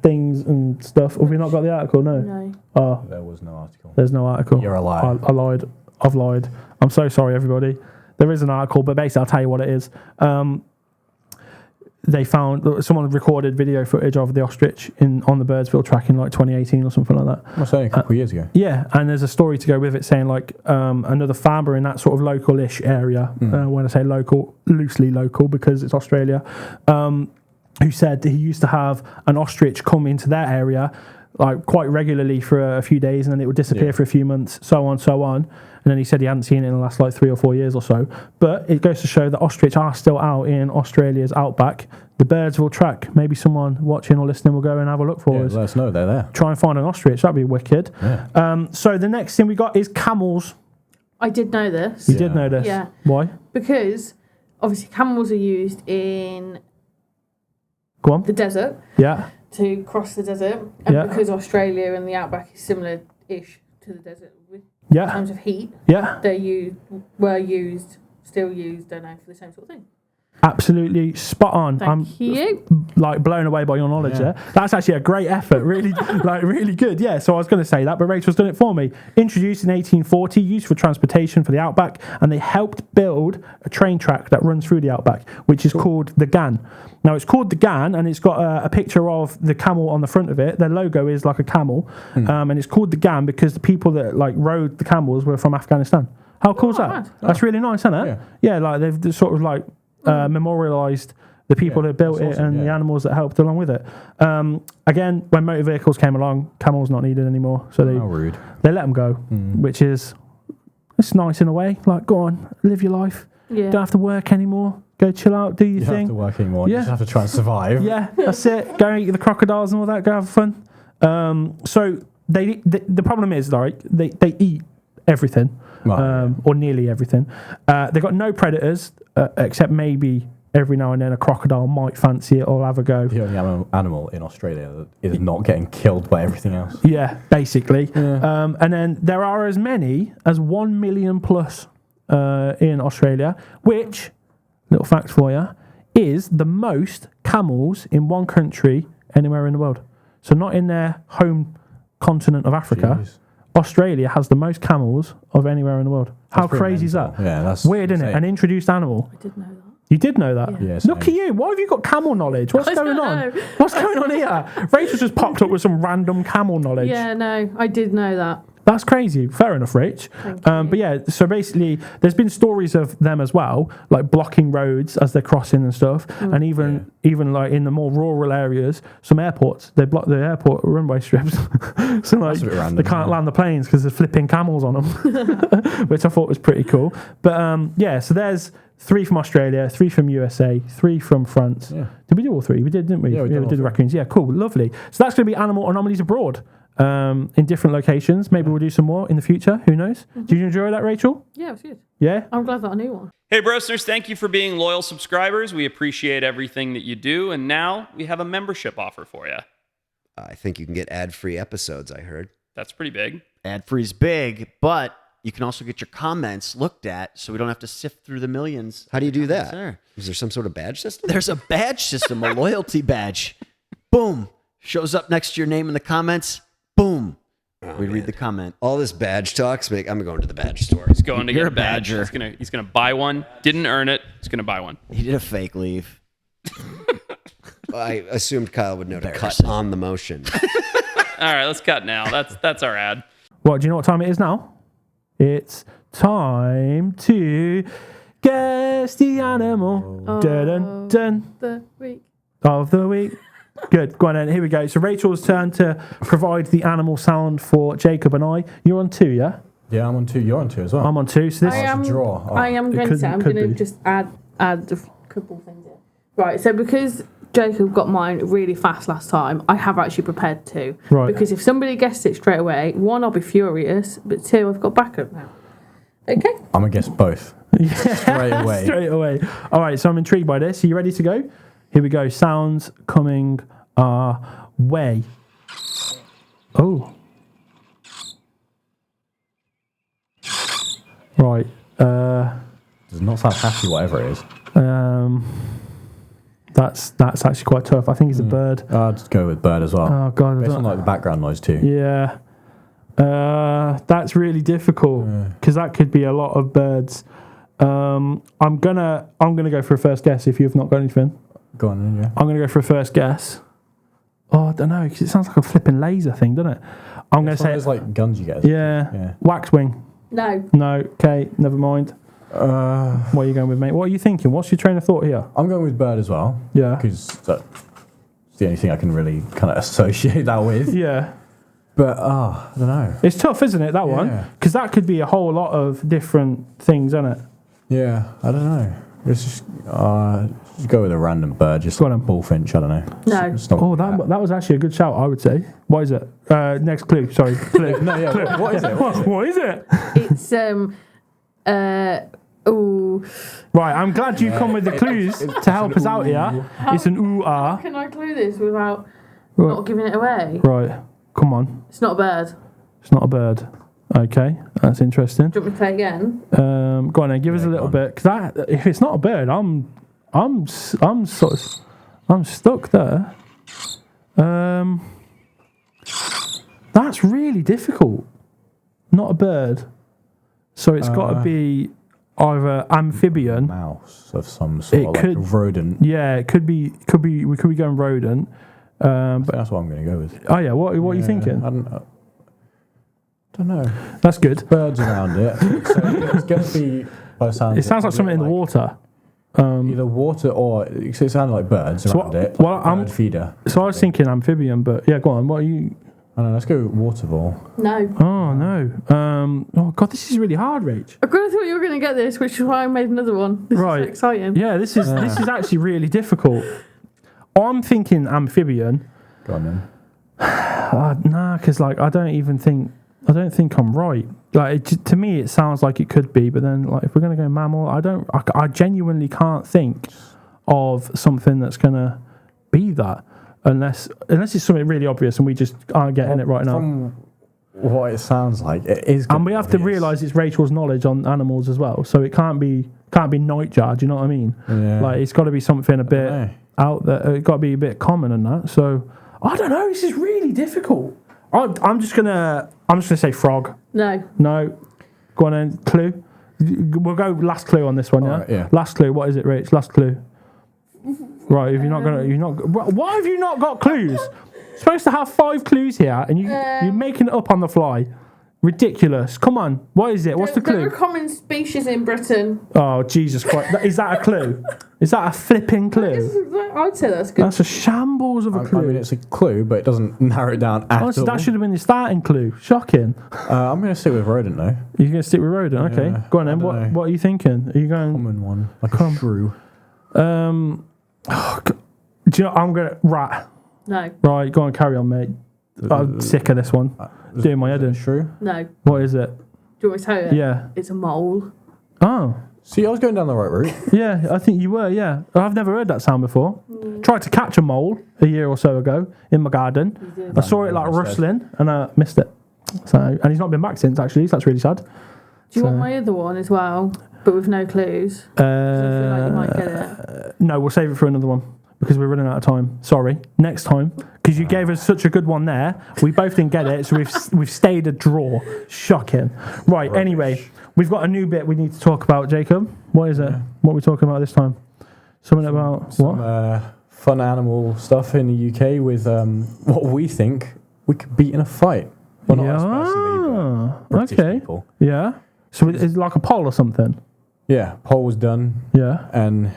things and stuff. Have we not got the article? No. Oh, there was no article. There's no article. You're a liar. I lied. I've lied. I'm so sorry, everybody. There is an article, but basically I'll tell you what it is. They found someone recorded video footage of the ostrich on the Birdsville Track in like 2018 or something like that. Must say a couple of years ago. Yeah, and there's a story to go with it saying like another farmer in that sort of local-ish area. When I say local, loosely local because it's Australia, who said he used to have an ostrich come into their area like quite regularly for a few days, and then it would disappear for a few months, so on. And then he said he hadn't seen it in the last like 3 or 4 years or so. But it goes to show that ostrich are still out in Australia's outback. The Birdsville Track. Maybe someone watching or listening will go and have a look for us. Let us know they're there. Try and find an ostrich. That'd be wicked. Yeah. So the next thing we got is camels. I did know this. You did know this? Yeah. Why? Because obviously camels are used in Go on. the desert. Yeah. To cross the desert. And because Australia and the outback is similar-ish to the desert in terms of heat. Yeah. They still used, don't know, for the same sort of thing. Absolutely spot on. Thank you. Like blown away by your knowledge there. That's actually a great effort. Really, like really good. Yeah. So I was going to say that, but Rachel's done it for me. Introduced in 1840, used for transportation for the outback, and they helped build a train track that runs through the outback, which is called the Gan. Now it's called the Gan, and it's got a picture of the camel on the front of it. Their logo is like a camel, and it's called the Gan because the people that like rode the camels were from Afghanistan. How cool is that? Mad. That's really nice, isn't it? Yeah, like they've sort of like memorialised the people that built it and the animals that helped along with it. Again, when motor vehicles came along, camels not needed anymore, so they let them go, which is it's nice in a way. Like, go on, live your life. Yeah. Don't have to work anymore. Go chill out, do your thing. You don't have to work anymore. You just have to try and survive. Yeah, that's it. Go eat the crocodiles and all that. Go have fun. So the problem is, like, they eat everything. Or nearly everything. They've got no predators, except maybe every now and then a crocodile might fancy it or have a go. The only animal in Australia that is not getting killed by everything else. Yeah, basically. Yeah. And then there are as many as 1 million plus in Australia, which, little fact for you, is the most camels in one country anywhere in the world. So not in their home continent of Africa. Jeez. Australia has the most camels of anywhere in the world. How crazy is that? Yeah, that's weird, isn't it? An introduced animal. I did know that. You did know that? Yeah. Look at you. Why have you got camel knowledge? What's going on? What's going on here? Rachel just popped up with some random camel knowledge. Yeah, no, I did know that. That's crazy. Fair enough, Rich. But yeah, so basically, there's been stories of them as well, like blocking roads as they're crossing and stuff, and even like in the more rural areas, some airports they block the airport runway strips, so like random, they can't land the planes because there's flipping camels on them, which I thought was pretty cool. But yeah, so there's 3 from Australia, 3 from USA, 3 from France. Yeah. Did we do all 3? We did, didn't we? Yeah, we did the raccoons. Yeah, cool, lovely. So that's going to be Animal Anomalies Abroad. In different locations. Maybe we'll do some more in the future. Who knows? Did you enjoy that, Rachel? Yeah, it was good. Yeah? I'm glad that I knew one. Hey, Brosners, thank you for being loyal subscribers. We appreciate everything that you do. And now we have a membership offer for you. I think you can get ad-free episodes, I heard. That's pretty big. Ad-free's big, but you can also get your comments looked at so we don't have to sift through the millions. How do you do that? There. Is there some sort of badge system? There's a badge system, a loyalty badge. Boom. Shows up next to your name in the comments. Boom. We read the comment. All this badge talks make I'm going to the badge store. He's going to You're get a badge. badger. He's gonna buy one. Didn't earn it. He's gonna buy one. He did a fake leave. I assumed Kyle would know to cut Embarrassing. on the motion. All right, let's cut now. That's our ad. What, do you know what time it is now? It's time to guess the animal dun, dun, The week. of the week. Good. Go on then. Here we go. So Rachel's turn to provide the animal sound for Jacob and I. You're on 2, yeah? Yeah, I'm on 2. You're on 2 as well. I'm on 2. So this I am. draw. Oh, I am it going could- to. I'm could going to be. just add a couple things in. Right. So because Jacob got mine really fast last time, I have actually prepared 2. Right. Because if somebody guessed it straight away, 1, I'll be furious, but 2, I've got backup now. Okay. I'm going to guess both. Straight away. Straight away. All right. So I'm intrigued by this. Are you ready to go? Here we go. Sounds coming our way. Oh. Right. Does not sound happy, whatever it is. That's actually quite tough. I think it's a bird. I'll just go with bird as well. Oh god, I Based don't- on like the background noise too. yeah. That's really difficult because that could be a lot of birds. I'm gonna go for a first guess if you've not got anything. Go on then, yeah. I'm gonna go for a first guess. Oh, I don't know because it sounds like a flipping laser thing, doesn't it? I'm gonna It's one say of those like guns you get. yeah. Waxwing. No. No. Okay. Never mind. What are you going with, mate? What are you thinking? What's your train of thought here? I'm going with bird as well. Yeah. Because that's the only thing I can really kind of associate that with. Yeah. But I don't know. It's tough, isn't it, that one? Yeah. Because that could be a whole lot of different things, isn't it? Yeah, I don't know. Let's just go with a random bird, just Go on then. bullfinch. I don't know. No. It's not Oh, that was actually a good shout, I would say. What is it? Next clue, sorry. Clue. No, yeah. Clue. What is it? What is it? It's ooh. Right, I'm glad you come with the clues to help us out here. It's an ooh-ah. Can I clue this without Right. not giving it away? Right, come on. It's not a bird. It's not a bird. Okay, that's interesting. Do you want me to play again? Go on then, give us a little bit. Because if it's not a bird, I'm stuck there. That's really difficult. Not a bird. So it's got to be either amphibian. Mouse of some sort, It like could- a rodent. Yeah, it could be. We could be going rodent. But that's what I'm going to go with. Oh yeah, what are you thinking? I don't know. That's good. Birds around it. So it's going to be. By the sound, It sounds like something in the water. Either water or it sounded like birds around it. well, Bird feeder. So I was thinking amphibian, but yeah, go on. What are you? I don't know. Let's go with water ball. No. Oh no. Oh god, this is really hard, Rach. I kind of thought you were going to get this, which is why I made another one. This Right. is so exciting. Yeah, this is actually really difficult. I'm thinking amphibian. Go on then. Nah, because like I don't think I'm right. Like to me, it sounds like it could be, but then like if we're gonna go mammal, I genuinely can't think of something that's gonna be that unless it's something really obvious and we just aren't getting it right now. From what it sounds like, it is. And we have to realise it's Rachel's knowledge on animals as well, so it can't be nightjar. Do you know what I mean? Yeah. Like it's got to be something a bit. out there. It's got to be a bit common and that. So I don't know. This is really difficult. I'm just gonna say frog. No. Go on then. Clue. We'll go last clue on this one. Right, yeah. Last clue. What is it, Rich? Last clue. Right. If you're not why have you not got clues? You're supposed to have 5 clues here, and you're making it up on the fly. Ridiculous. Come on. What is it? What's the clue? They're a common species in Britain. Oh, Jesus Christ. Is that a clue? Is that a flipping clue? I'd say that's good. That's a shambles of a clue. I mean, it's a clue, but it doesn't narrow it down at Honestly, all. that should have been the starting clue. Shocking. I'm going to stick with rodent, though. You're going to stick with rodent? Okay. Yeah, Go on then. What are you thinking? Are you going... Common one. Like a shrew. Do you know, I'm going to... Rat. No. Right, go on, carry on, mate. I'm sick of this one. Doing my head in. Shrew? No. What is it? Do you want me to tell you? Yeah. It's a mole. Oh. See, I was going down the right route. Yeah, I think you were, yeah. I've never heard that sound before. Tried to catch a mole a year or so ago in my garden. I saw it like rustling and I missed it. So, and he's not been back since, actually, so that's really sad. Do you want my other one as well, but with no clues? 'Cause I feel like you might get it. No, we'll save it for another one because we're running out of time. Sorry. Next time. Because you gave us such a good one there. We both didn't get it, so we've stayed a draw. Shocking. Right, Rubbish. Anyway, we've got a new bit we need to talk about, Jacob. What is it? What are we talking about this time? Something about what? Fun animal stuff in the UK with what we think we could beat in a fight. Well, not us personally, but British people. Yeah. So it's like a poll or something? Yeah, poll was done. Yeah. And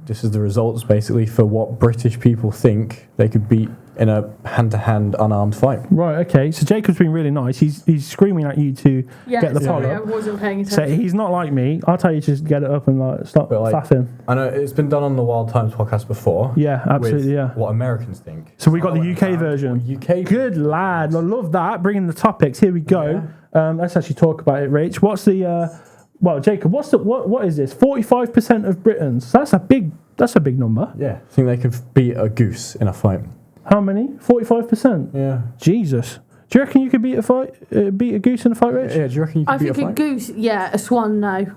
this is the results, basically, for what British people think they could beat in a hand-to-hand unarmed fight. Right, okay. So Jacob's been really nice. He's screaming at you to get the poll I up. wasn't paying So attention. he's not like me. I'll tell you to just get it up and stop faffing. I know it's been done on the Wild Times podcast before. Yeah, absolutely, with yeah. what Americans think. So we got the UK version. UK. Good lad. I love that. Bringing the topics. Here we go. Let's actually talk about it, Rach. What's the... well, Jacob, what is this? 45% of Britons. So that's a big number. Yeah, I think they could beat a goose in a fight. How many? 45%? Yeah. Jesus. Do you reckon you could beat a goose in a fight, Rich? Yeah, do you reckon you could I beat a think fight? a goose, yeah. A swan, no.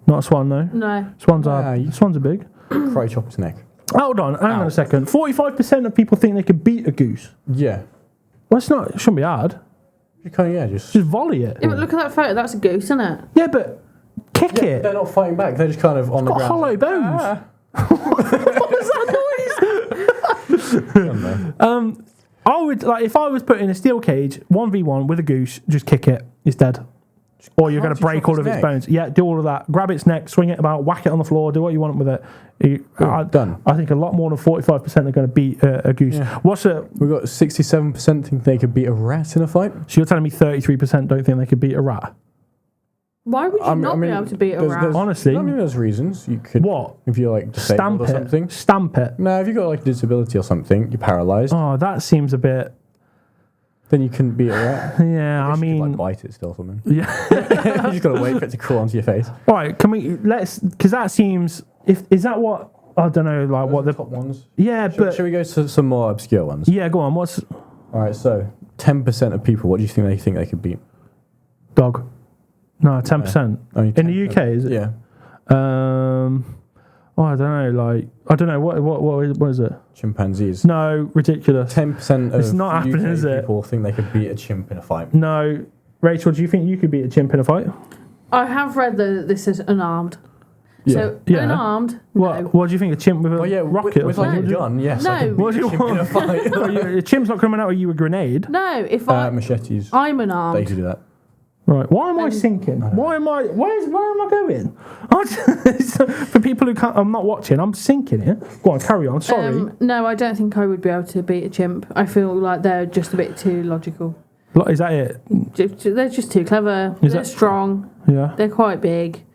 Not a swan, no. No. Swans are big. Karate chop its neck. Hold on, hang on a second. 45% of people think they could beat a goose. Yeah. Well, it shouldn't be hard. You can't, just volley it. Yeah, but look at that photo. That's a goose, isn't it? Yeah, but kick it. They're not fighting back. They're just kind of on the Got ground. hollow bones. What was that noise? I would if I was put in a steel cage 1v1 with a goose, just kick it. It's dead. Or you're going to break all of its bones. Yeah, do all of that. Grab its neck, swing it about, whack it on the floor, do what you want with it. Done. I think a lot more than 45% are going to beat a goose. Yeah. We've got 67% think they could beat a rat in a fight. So you're telling me 33% don't think they could beat a rat? Why would you not be able to beat a rat? Honestly. I mean, there's reasons. You could. What? If you're disabled or something. Stamp it. No, if you've got a disability or something, you're paralysed. Oh, that seems a bit... Then you couldn't beat a rat. Yeah, I You mean... could, bite it still or something. Yeah. You just got to wait for it to crawl onto your face. All right, because that seems... Is that what... I don't know, what the... top ones? Yeah, Should we go to some more obscure ones? Yeah, go on, what's... All right, so 10% of people, what do you think they could beat? Dog. No, 10%. Only 10%. In the UK, is it? Yeah. I don't know, what is it? Chimpanzees. No, ridiculous. 10% of It's not happening, UK is it? people think they could beat a chimp in a fight. No. Rachel, do you think you could beat a chimp in a fight? I have read that this is unarmed. Yeah. So, Yeah. unarmed, What? no. What do you think? A chimp with a rocket with or like something? a gun, yes. No. I could What beat do a you chimp in a want? fight. A chimp's not coming out with you a grenade. No, if Machetes. I'm They unarmed. could do that. Right. Why am I sinking? Where am I going? For people who can't, I'm not watching. I'm sinking here. Go on, carry on. Sorry. No, I don't think I would be able to beat a chimp. I feel like they're just a bit too logical. Is that it? They're just too clever. Is they're that- strong. Yeah. They're quite big.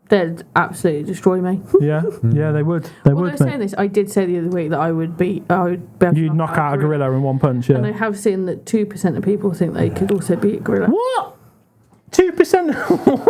They'd absolutely destroy me. Yeah. Yeah. They would. They Although would. saying Mate. this, I did say the other week that I would be able to You'd knock out a gorilla in one punch. And I Yeah. have seen that 2% of people think they could also beat a gorilla. What? 2%?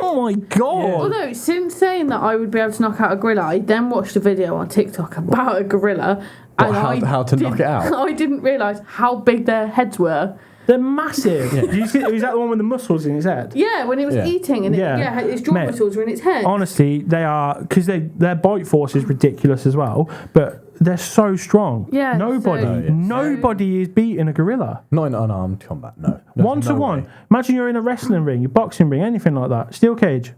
Oh my god. Although, since saying that I would be able to knock out a gorilla, I then watched a video on TikTok about a gorilla. And how to knock it out? I didn't realise how big their heads were. They're massive. Did you see, is that the one with the muscles in his head? Yeah, when it was Yeah. eating and Yeah. its jaw Mate, muscles were in its head. Honestly, they are, because their bite force is ridiculous as well, but they're so strong. Yeah, Nobody is beating a gorilla. Not in unarmed combat, no. One to one. Imagine you're in a wrestling ring, a boxing ring, anything like that. Steel cage.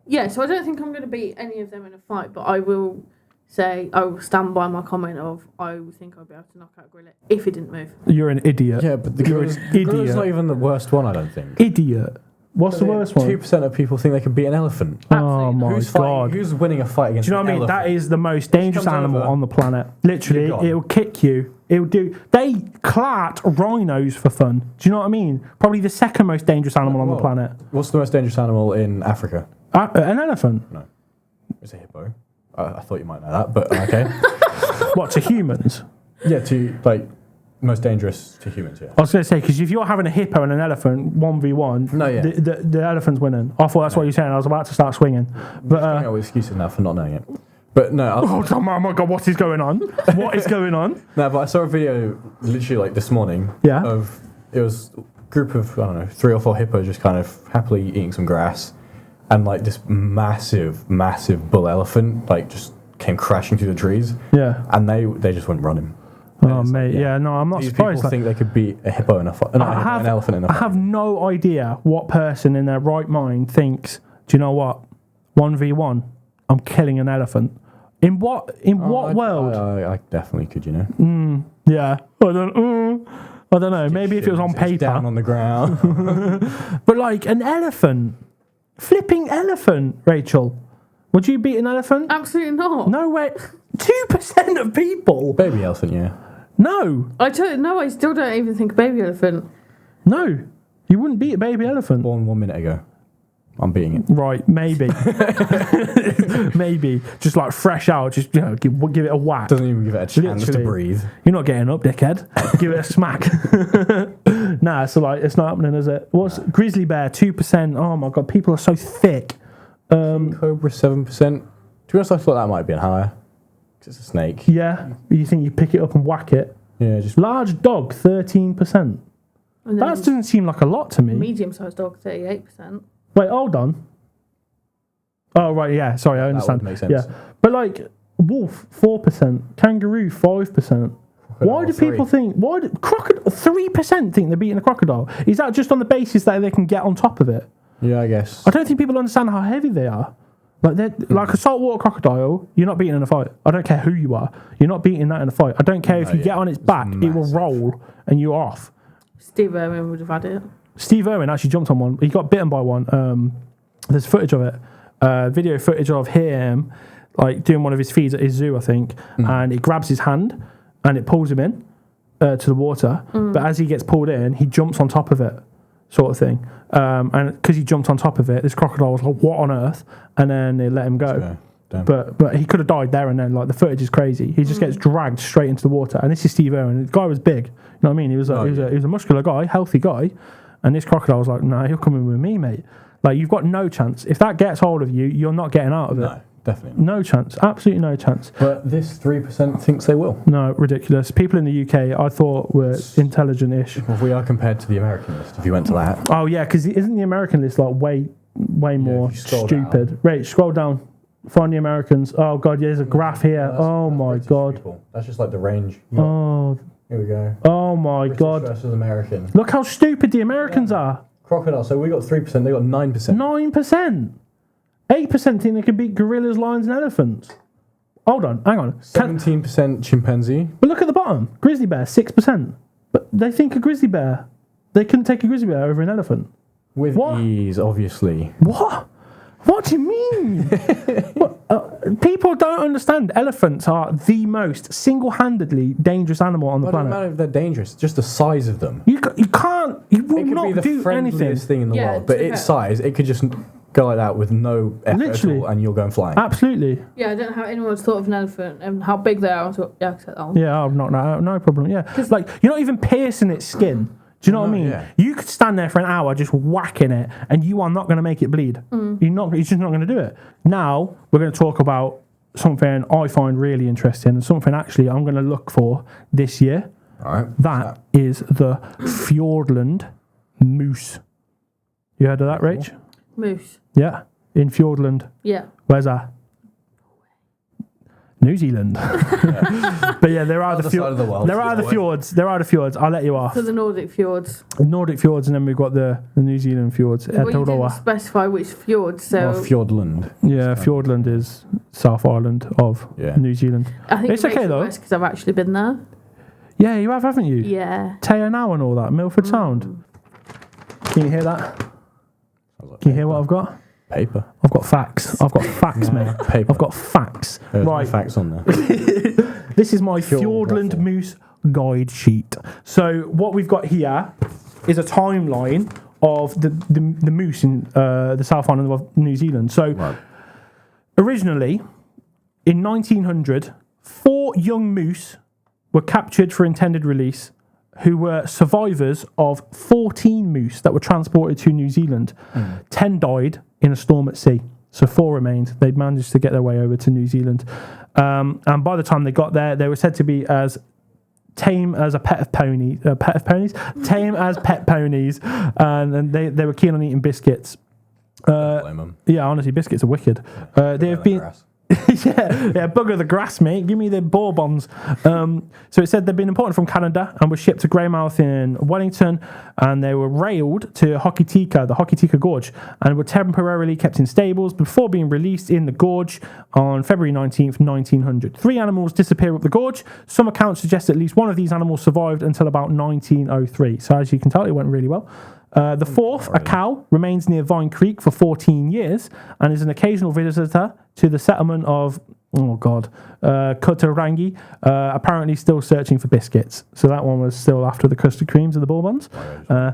Yeah, so I don't think I'm going to beat any of them in a fight, but I will stand by my comment of I think I'll be able to knock out a gorilla if he didn't move. You're an idiot. Yeah, but the gorilla's not even the worst one, I don't think. Idiot. What's the worst one? 2% of people think they can beat an elephant. Oh my God. Who's winning a fight against Do you know what I mean? elephant? That is the most dangerous animal on the planet. Literally, it'll kick you. They clat rhinos for fun. Do you know what I mean? Probably the second most dangerous animal on the planet. What's the most dangerous animal in Africa? An elephant. No. It's a hippo. I thought you might know that, but okay. What, to humans? Yeah, most dangerous to humans, yeah. I was going to say, because if you're having a hippo and an elephant 1v1, the elephant's winning. I thought that's what you were saying. I was about to start swinging. But I know excuses now for not knowing it. But no. Oh my God, what is going on? What is going on? No, but I saw a video literally this morning. Yeah. It was a group of, 3 or 4 hippos just kind of happily eating some grass. And this massive bull elephant just came crashing through the trees. Yeah. And they just went running. Oh mate, no, I'm not surprised. People think they could beat a hippo in a fight. An elephant in a fight. I have no idea what person in their right mind thinks, do you know what? 1v1, I'm killing an elephant. In what world? I definitely could, you know. Yeah. I don't know. Maybe if it was on paper. Down on the ground. But an elephant. Flipping elephant, Rachel. Would you beat an elephant? Absolutely not. No way. 2% of people. Baby elephant, yeah. No. I still don't even think a baby elephant. No. You wouldn't beat a baby elephant. Born 1 minute ago. I'm beating it. Right, maybe. Maybe. Just fresh out, just give it a whack. Doesn't even give it a chance to breathe. You're not getting up, dickhead. Give it a smack. Nah, so it's not happening, is it? What's grizzly bear, 2%? Oh my God, people are so thick. Cobra, 7%. To be honest, I thought that might have been higher. Because it's a snake. Yeah, you think you pick it up and whack it? Yeah, just... Large dog, 13%. That doesn't seem like a lot to me. Medium-sized dog, 38%. Wait, hold on. Oh, right, yeah, sorry, I understand. That would make sense. Yeah. But wolf, 4%. Kangaroo, 5%. Why do people think... crocodile, 3% think they're beating a crocodile? Is that just on the basis that they can get on top of it? Yeah, I guess. I don't think people understand how heavy they are. A saltwater crocodile, you're not beating in a fight. I don't care who you are. You're not beating that in a fight. I don't care if you get on its back, it will roll and you're off. Steve Irwin would have had it. Steve Irwin actually jumped on one. He got bitten by one. There's footage of it. Video footage of him doing one of his feeds at his zoo, I think. And it grabs his hand and it pulls him in to the water. But as he gets pulled in, he jumps on top of it, sort of thing. And because he jumped on top of it, this crocodile was like, what on earth? And then they let him go. But he could have died there and then. The footage is crazy. He just gets dragged straight into the water. And this is Steve Irwin. The guy was big. You know what I mean? He was a muscular guy, healthy guy. And this crocodile was like, nah, you're coming with me, mate. You've got no chance. If that gets hold of you, you're not getting out of it. No, definitely not. No chance. Absolutely no chance. But this 3% thinks they will. No, ridiculous. People in the UK, I thought, were intelligent-ish. Well, we are compared to the American list, if you went to that. Oh, yeah, because isn't the American list, way more stupid? Down. Right, scroll down. Find the Americans. Oh, God, there's a graph here. That's my British God. People. That's just the range. Oh. Here we go. Oh, my British God. versus American. Look how stupid the Americans are. Crocodile. So we got 3%, they got 9%. 9%. 8% think they can beat gorillas, lions, and elephants. Hold on, hang on. 17% chimpanzee. But look at the bottom. Grizzly bear, 6%. But they think a grizzly bear. They couldn't take a grizzly bear over an elephant. With ease, obviously. What? What do you mean? People don't understand. Elephants are the most single-handedly dangerous animal on the planet. It doesn't matter if they're dangerous. Just the size of them. You can't. You will not do anything. It could be the friendliest thing in the world, but its size, it could just go like that with no effort at all, and you'll go and fly. Absolutely. Yeah, I don't know how anyone's thought of an elephant and how big they are. I thought, yeah, accept that one. Yeah, I'll knock that out. No problem. Yeah, you're not even piercing its skin. Do you know what I mean? Yeah. You could stand there for an hour just whacking it, and you are not going to make it bleed. You're just not going to do it. Now we're going to talk about something I find really interesting and something actually I'm going to look for this year. All right. That is the Fiordland moose. You heard of that, Rach? Moose. Yeah, in Fiordland. Yeah. Where's that? New Zealand. But yeah, there are the fjords. There are the fjords. There are the fjords. I'll let you off. So the Nordic fjords. Nordic fjords, and then we've got the New Zealand fjords. Well, you didn't specify which fjords. So Fiordland. Yeah, Fiordland is South Island of New Zealand. I think it's okay though, because I've actually been there. Yeah, you have, haven't you? Yeah. Teo now and all that. Milford Sound. Can you hear that? Can you hear what I've got? Paper. I've got facts. I've got facts, mate. Paper. I've got facts. There's right. no facts on there. This is my Fiordland Moose guide sheet. So what we've got here is a timeline of the moose in the South Island of New Zealand. So originally, in 1900, 4 young moose were captured for intended release, who were survivors of 14 moose that were transported to New Zealand. 10 died in a storm at sea. So 4 remained. They'd managed to get their way over to New Zealand. And by the time they got there, they were said to be as tame as a pet of ponies. Tame as pet ponies. And they were keen on eating biscuits. Yeah, honestly, biscuits are wicked. They've been... bugger the grass, mate. Give me the bourbons. So it said they'd been imported from Canada and were shipped to Greymouth in Wellington, and they were railed to the Hokitika Gorge, and were temporarily kept in stables before being released in the gorge on February 19th, 1900. 3 animals disappear up the gorge. Some accounts suggest at least one of these animals survived until about 1903. So as you can tell, it went really well. The 4th, a cow, remains near Vine Creek for 14 years and is an occasional visitor to the settlement of, Kutarangi, apparently still searching for biscuits. So that one was still after the custard creams and the bourbons.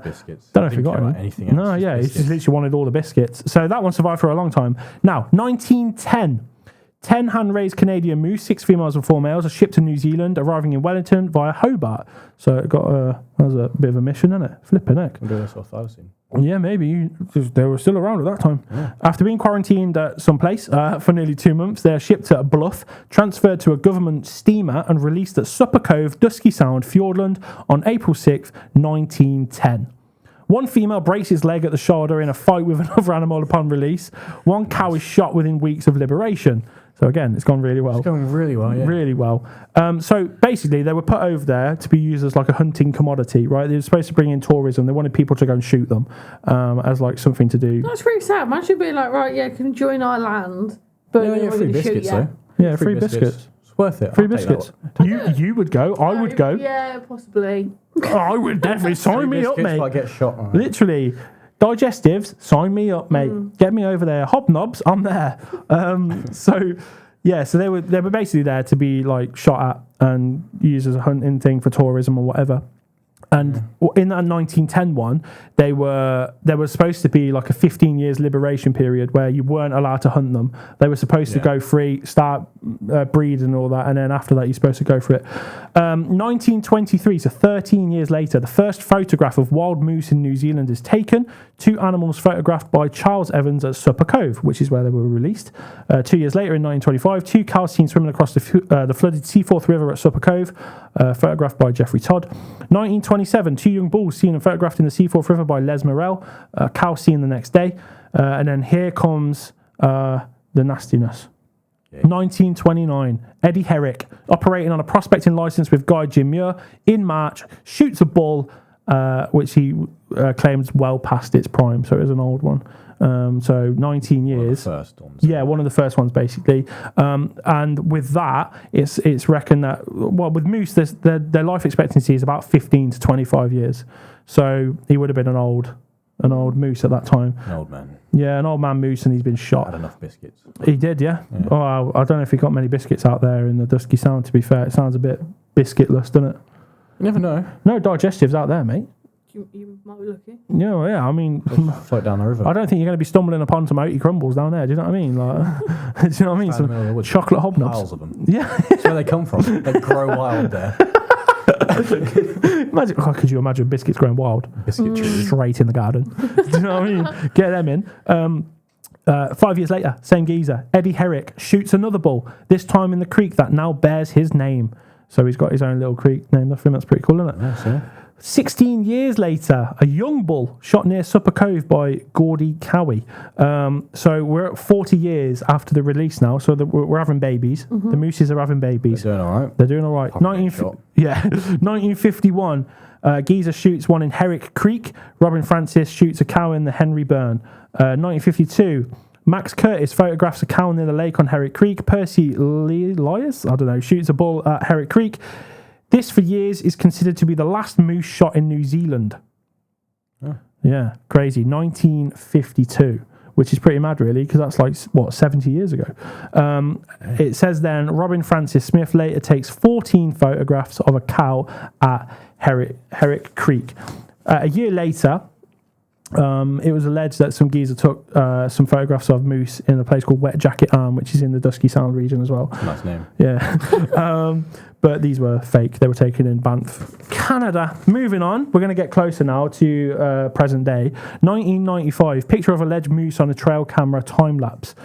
Biscuits. Don't know if you got any. Anything else. No, yeah, he just literally wanted all the biscuits. So that one survived for a long time. Now, 1910. 10 hand-raised Canadian moose, 6 females and 4 males, are shipped to New Zealand, arriving in Wellington via Hobart. So it got that was a bit of a mission, isn't it? Flipping heck. Yeah, maybe. They were still around at that time. Yeah. After being quarantined at some place for nearly 2 months, they are shipped to Bluff, transferred to a government steamer, and released at Supper Cove, Dusky Sound, Fiordland on April 6th, 1910. One female breaks its leg at the shoulder in a fight with another animal upon release. One cow is shot within weeks of liberation. So again, it's gone really well. It's going really well, yeah. Really well. So basically, they were put over there to be used as like a hunting commodity, right? They were supposed to bring in tourism. They wanted people to go and shoot them as like something to do. That's really sad. Man should be like, right, yeah, can join our land, but yeah, free biscuits though. Yeah, free biscuits. It's worth it. Free biscuits. You would go. I would go. Yeah, possibly. I would definitely sign me up, mate. I get shot. Right. Literally. Digestives, sign me up, mate. Get me over there. Hobnobs, I'm there. So they were basically there to be like shot at and used as a hunting thing for tourism or whatever. And in that 1910 one, there was supposed to be like a 15 years liberation period where you weren't allowed to hunt them. They were supposed to go free, start breeding and all that, and then after that you're supposed to go for it. 1923, so 13 years later, the first photograph of wild moose in New Zealand is taken. 2 animals photographed by Charles Evans at Supper Cove, which is where they were released. 2 years later, in 1925, 2 cows seen swimming across the flooded Seaforth River at Supper Cove, photographed by Geoffrey Todd. 1927, 2 young bulls seen and photographed in the Seaforth River by Les Morel, a cow seen the next day. And then here comes the nastiness. 1929, Eddie Herrick, operating on a prospecting license with guide Jim Muir, in March, shoots a bull, which he claims well past its prime, so it was an old one. So 19 years. One of the first ones. Yeah, one of the first ones, basically. And with that, it's reckoned that, well, with moose, their life expectancy is about 15 to 25 years. So he would have been an old moose at that time. An old man. Yeah, an old man moose, and he's been shot. Had enough biscuits. He did, yeah. Oh, I don't know if he got many biscuits out there in the Dusky Sound, to be fair. It sounds a bit biscuitless, doesn't it? You never know. No digestives out there, mate. You might be lucky. Yeah, I mean... Float down the river. I don't think you're going to be stumbling upon some oaty crumbles down there, do you know what I mean? Like, do you know what I mean? Some chocolate hobnobs. Piles of them. Yeah. That's where they come from. They grow wild there. Could you imagine biscuits growing wild? Biscuit trees. Straight in the garden. Do you know what I mean? Get them in. 5 years later, same geezer, Eddie Herrick, shoots another bull, this time in the creek that now bears his name. So he's got his own little creek named after him. That's pretty cool, isn't it? Yes, yeah. 16 years later, a young bull shot near Supper Cove by Gordy Cowie. So we're at 40 years after the release now. So we're having babies. The mooses are having babies. They're doing all right. They're doing all right. 1951, Geezer shoots one in Herrick Creek. Robin Francis shoots a cow in the Henry Burn. 1952, Max Curtis photographs a cow near the lake on Herrick Creek. Percy Elias, shoots a bull at Herrick Creek. This, for years, is considered to be the last moose shot in New Zealand. Oh. Yeah, crazy. 1952, which is pretty mad, really, because that's 70 years ago. It says then, Robin Francis Smith later takes 14 photographs of a cow at Herrick Creek. A year later, it was alleged that some geezer took some photographs of moose in a place called Wet Jacket Arm, which is in the Dusky Sound region as well. Nice name. Yeah. But these were fake. They were taken in Banff, Canada. Moving on, we're going to get closer now to present day. 1995, picture of alleged moose on a trail camera time lapse.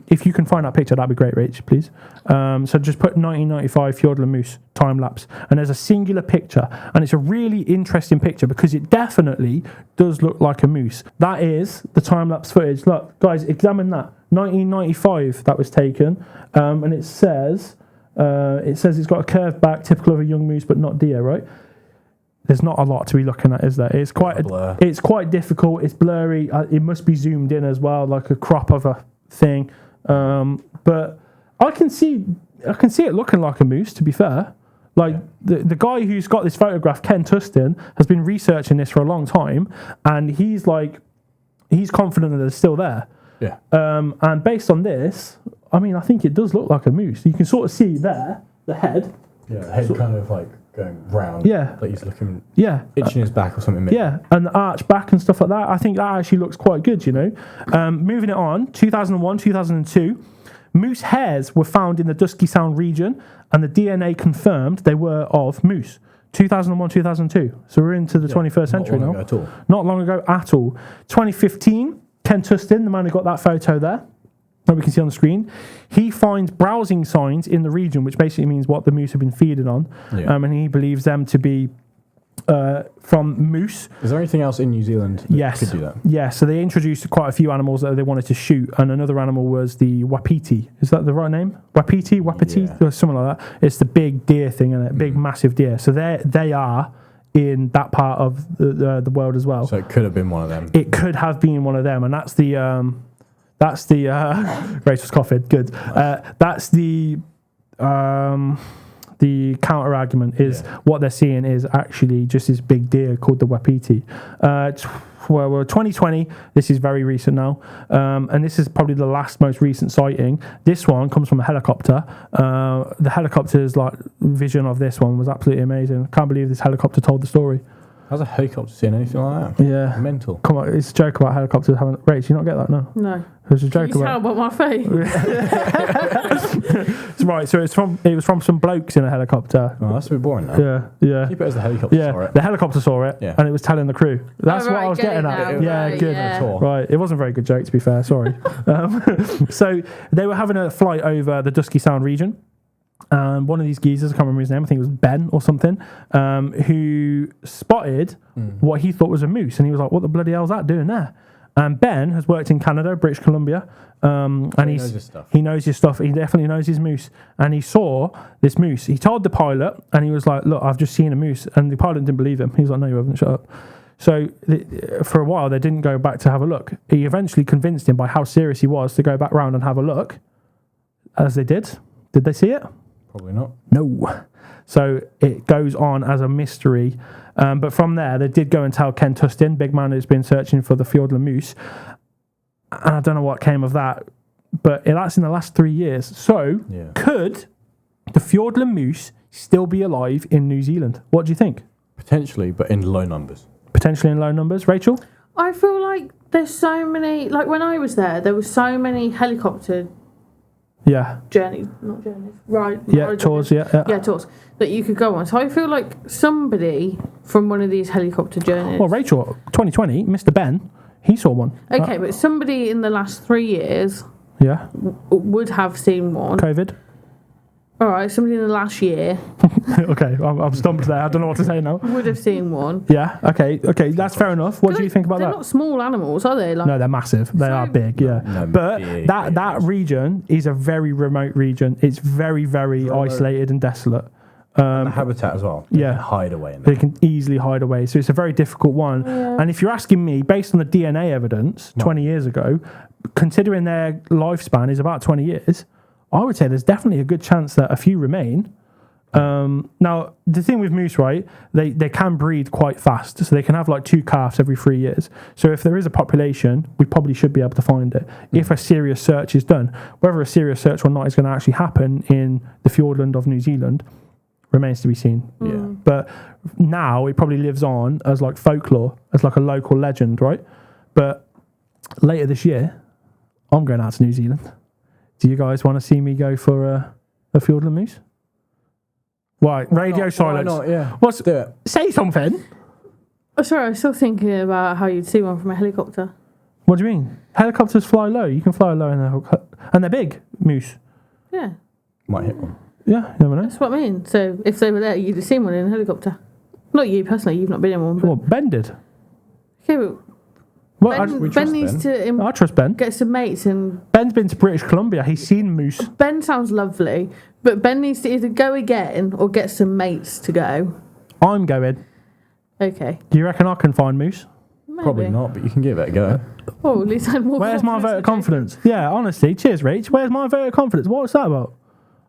If you can find that picture, that'd be great, Rach, please. So just put 1995 Fiordland moose time lapse, and there's a singular picture, and it's a really interesting picture because it definitely does look like a moose. That is the time lapse footage. Look, guys, examine that. 1995 that was taken, and it says it's got a curved back, typical of a young moose, but not deer, right? There's not a lot to be looking at, is there? It's quite difficult. It's blurry. It must be zoomed in as well, like a crop of a thing. But I can see it looking like a moose, to be fair. The guy who's got this photograph, Ken Tustin, has been researching this for a long time, and he's confident that it's still there. Yeah. And based on this, I mean, I think it does look like a moose. You can sort of see there the head. Yeah, the head kind of like going round. Yeah. Like he's looking. Yeah. Itching his back or something. Maybe. Yeah, and the arch back and stuff like that. I think that actually looks quite good, you know. Moving it on, 2001, 2002, moose hairs were found in the Dusky Sound region, and the DNA confirmed they were of moose. 2001, 2002. So we're into the 21st century now. Not long ago at all. 2015, Ken Tustin, the man who got that photo there, that we can see on the screen, he finds browsing signs in the region, which basically means what the moose have been feeding on. Yeah. And he believes them to be from moose. Is there anything else in New Zealand that could do that? Yeah, so they introduced quite a few animals that they wanted to shoot, and another animal was the wapiti. Is that the right name? Wapiti? Yeah. Something like that. It's the big deer thing, and big massive deer. So they are in that part of the world as well. So it could have been one of them. It could have been one of them, and that's the Grace was coughing. Good. That's the counter argument is what they're seeing is actually just this big deer called the wapiti. Well, 2020, this is very recent now, and this is probably the most recent sighting. This one comes from a helicopter. The helicopter's vision of this one was absolutely amazing. I can't believe this helicopter told the story. How's a helicopter seeing anything like that? Yeah. Mental. Come on, it's a joke about helicopters having... Rach, you not get that? No. No. It's a joke about my face. Right, so it was from some blokes in a helicopter. Oh, that's a bit boring now. Yeah. Keep it as the helicopter saw it. The helicopter saw it, and it was telling the crew. That's what I was getting at. Yeah, good. Yeah. Right, it wasn't a very good joke, to be fair, sorry. So they were having a flight over the Dusky Sound region. One of these geezers, I can't remember his name, I think it was Ben or something, who spotted what he thought was a moose, and he was like, what the bloody hell is that doing there? And Ben has worked in Canada, British Columbia, and he knows his stuff. He knows his stuff. He definitely knows his moose. And he saw this moose. He told the pilot, and he was like, look, I've just seen a moose. And the pilot didn't believe him. He was like, no, you haven't, shut up. So for a while, they didn't go back to have a look. He eventually convinced him by how serious he was to go back round and have a look, as they did. Did they see it? Probably not. No. So it goes on as a mystery. But from there, they did go and tell Ken Tustin, big man who's been searching for the Fiordland moose. And I don't know what came of that. But that's in the last 3 years. So could the Fiordland moose still be alive in New Zealand? What do you think? Potentially, but in low numbers. Potentially in low numbers. Rachel? I feel like there's so many... Like when I was there was so many helicopter... Journeys. Right. Yeah, tours, Yeah, tours that you could go on. So I feel like somebody from one of these helicopter journeys... Well, Rachel, 2020, Mr. Ben, he saw one. Okay, but somebody in the last 3 years would have seen one. COVID? All right, somebody in the last year Okay, I'm stumped there. I don't know what to say now. would have seen one. Yeah, okay, that's fair enough. What do you think about They're that? not small animals, are they? Like, No, they're massive. They are big, yeah. No, But big, that region is a very remote region. It's very, very Remote. isolated and desolate. The habitat as well. They yeah. can hide away in They there. can easily hide away. So it's a very difficult one. Yeah. And if you're asking me, based on the DNA evidence 20 years ago, considering their lifespan is about 20 years, I would say there's definitely a good chance that a few remain. Now, the thing with moose, right, they can breed quite fast. So they can have like 2 calves every 3 years. So if there is a population, we probably should be able to find it if a serious search is done. Whether a serious search or not is going to actually happen in the Fiordland of New Zealand remains to be seen. Yeah. But now it probably lives on as like folklore, as like a local legend, right? But later this year, I'm going out to New Zealand. Do you guys want to see me go for a Fiordland moose? Right, radio not? silence. Why not? Yeah. What's Do it. say something? Oh, sorry, I was still thinking about how you'd see one from a helicopter. What do you mean? Helicopters fly low. You can fly low in and they're big moose. Yeah, Might hit one. Yeah, you never know. that's what I mean. So if they were there, you'd have seen one in a helicopter. Not you personally, you've not been in one. But Well, Ben did. okay, but Well, Ben trust needs Ben. to I trust Ben. get some mates, and Ben's been to British Columbia. He's seen moose. Ben sounds lovely, but Ben needs to either go again or get some mates to go. I'm going. Okay, Do you reckon I can find moose? maybe. Probably not, but you can give it a go. Oh, at least I'm more. Where's my vote of confident. confidence? Yeah, honestly, cheers, Rach. Where's my vote of confidence? What's that about?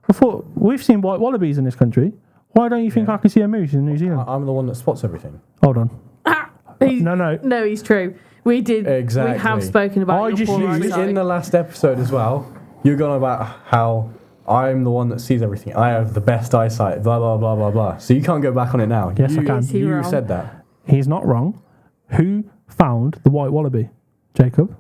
I thought we've seen white wallabies in this country. Why don't you think I can see a moose in New Zealand? I'm the one that spots everything. Hold on. He's- No. he's true. We did. Exactly. We have spoken about. I your just poor used eyesight. In the last episode as well, you're going about how I'm the one that sees everything. I have the best eyesight, blah, blah, blah, blah, blah. So you can't go back on it now. Yes, I can. Is he You wrong? said that. He's not wrong. Who found the white wallaby? Jacob.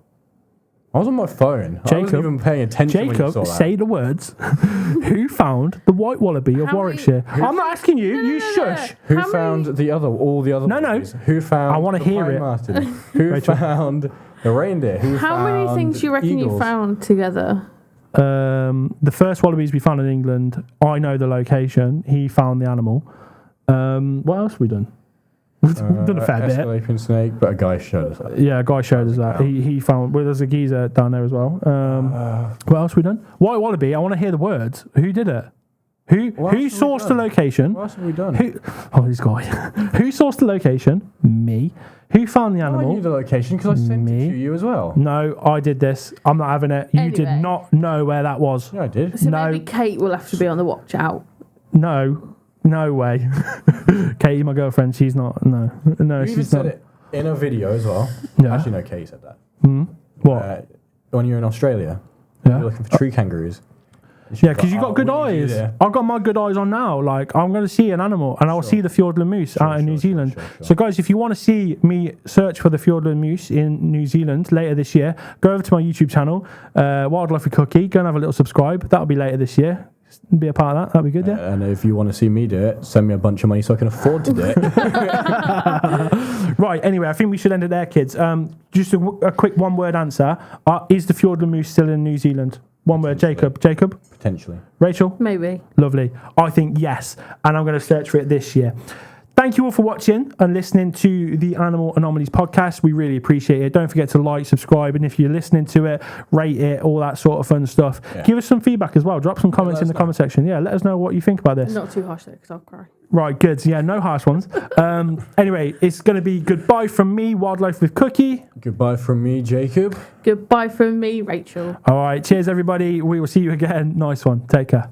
I was on my phone. I wasn't Jacob. even paying attention when you saw Jacob, that. say the words. Who found the white wallaby of How many- Warwickshire? I'm not asking you. You no, shush. Who How found all the other No. wallabies? Who found I wanna the hear pine it. marten? Who Rachel. found the reindeer? Who How many found things do you reckon eagles? you found together? The first wallabies we found in England, I know the location. He found the animal. What else have we done? We've done a fair bit. Escalating snake, but a guy showed us that. Yeah, a guy showed us that. He found. Well, there's a geezer down there as well. What else have we done? White wallaby. I want to hear the words. Who did it? Who What else have we sourced the done? location? What else have we done? This guy. Who sourced the location? Me. Who found the I animal? knew the location because I sent Me. it to you as well. No, I did this. I'm not having it. You did Anyway. not know where that was. Yeah, I did. So No. maybe Kate will have to be on the watch out. No way. Katie, my girlfriend, she's not. No, You even she's said not. it in a video as well. Yeah. Actually, no, Katie said that. What? When you were in Australia, you Yeah. were looking for tree kangaroos. And she Yeah, was because like, you got "Oh, good what did you do eyes. there?" I've got my good eyes on now. Like, I'm going to see an animal and I'll see the Fiordland moose out in New Zealand. sure. So, guys, if you want to see me search for the Fiordland moose in New Zealand later this year, go over to my YouTube channel, Wildlife with Cookie. Go and have a little subscribe. That'll be later this year. Be a part of that. That'd be good, yeah. And if you want to see me do it, send me a bunch of money so I can afford to do it. Right, anyway, I think we should end it there, kids. Just a quick one-word answer. Is the Fiordland moose still in New Zealand? One word, Jacob. Jacob? Potentially. Rachel? Maybe. Lovely. I think yes, and I'm going to search for it this year. Thank you all for watching and listening to the Animal Anomalies podcast. We really appreciate it. Don't forget to like, subscribe, and if you're listening to it, rate it, all that sort of fun stuff. Yeah. Give us some feedback as well. Drop some comments let in the us know. comment section. Yeah, let us know what you think about this. Not too harsh though, because I'll cry. Right, good. Yeah, no harsh ones. Anyway, it's going to be goodbye from me, Wildlife with Cookie. Goodbye from me, Jacob. Goodbye from me, Rachel. All right, cheers, everybody. We will see you again. Nice one. Take care.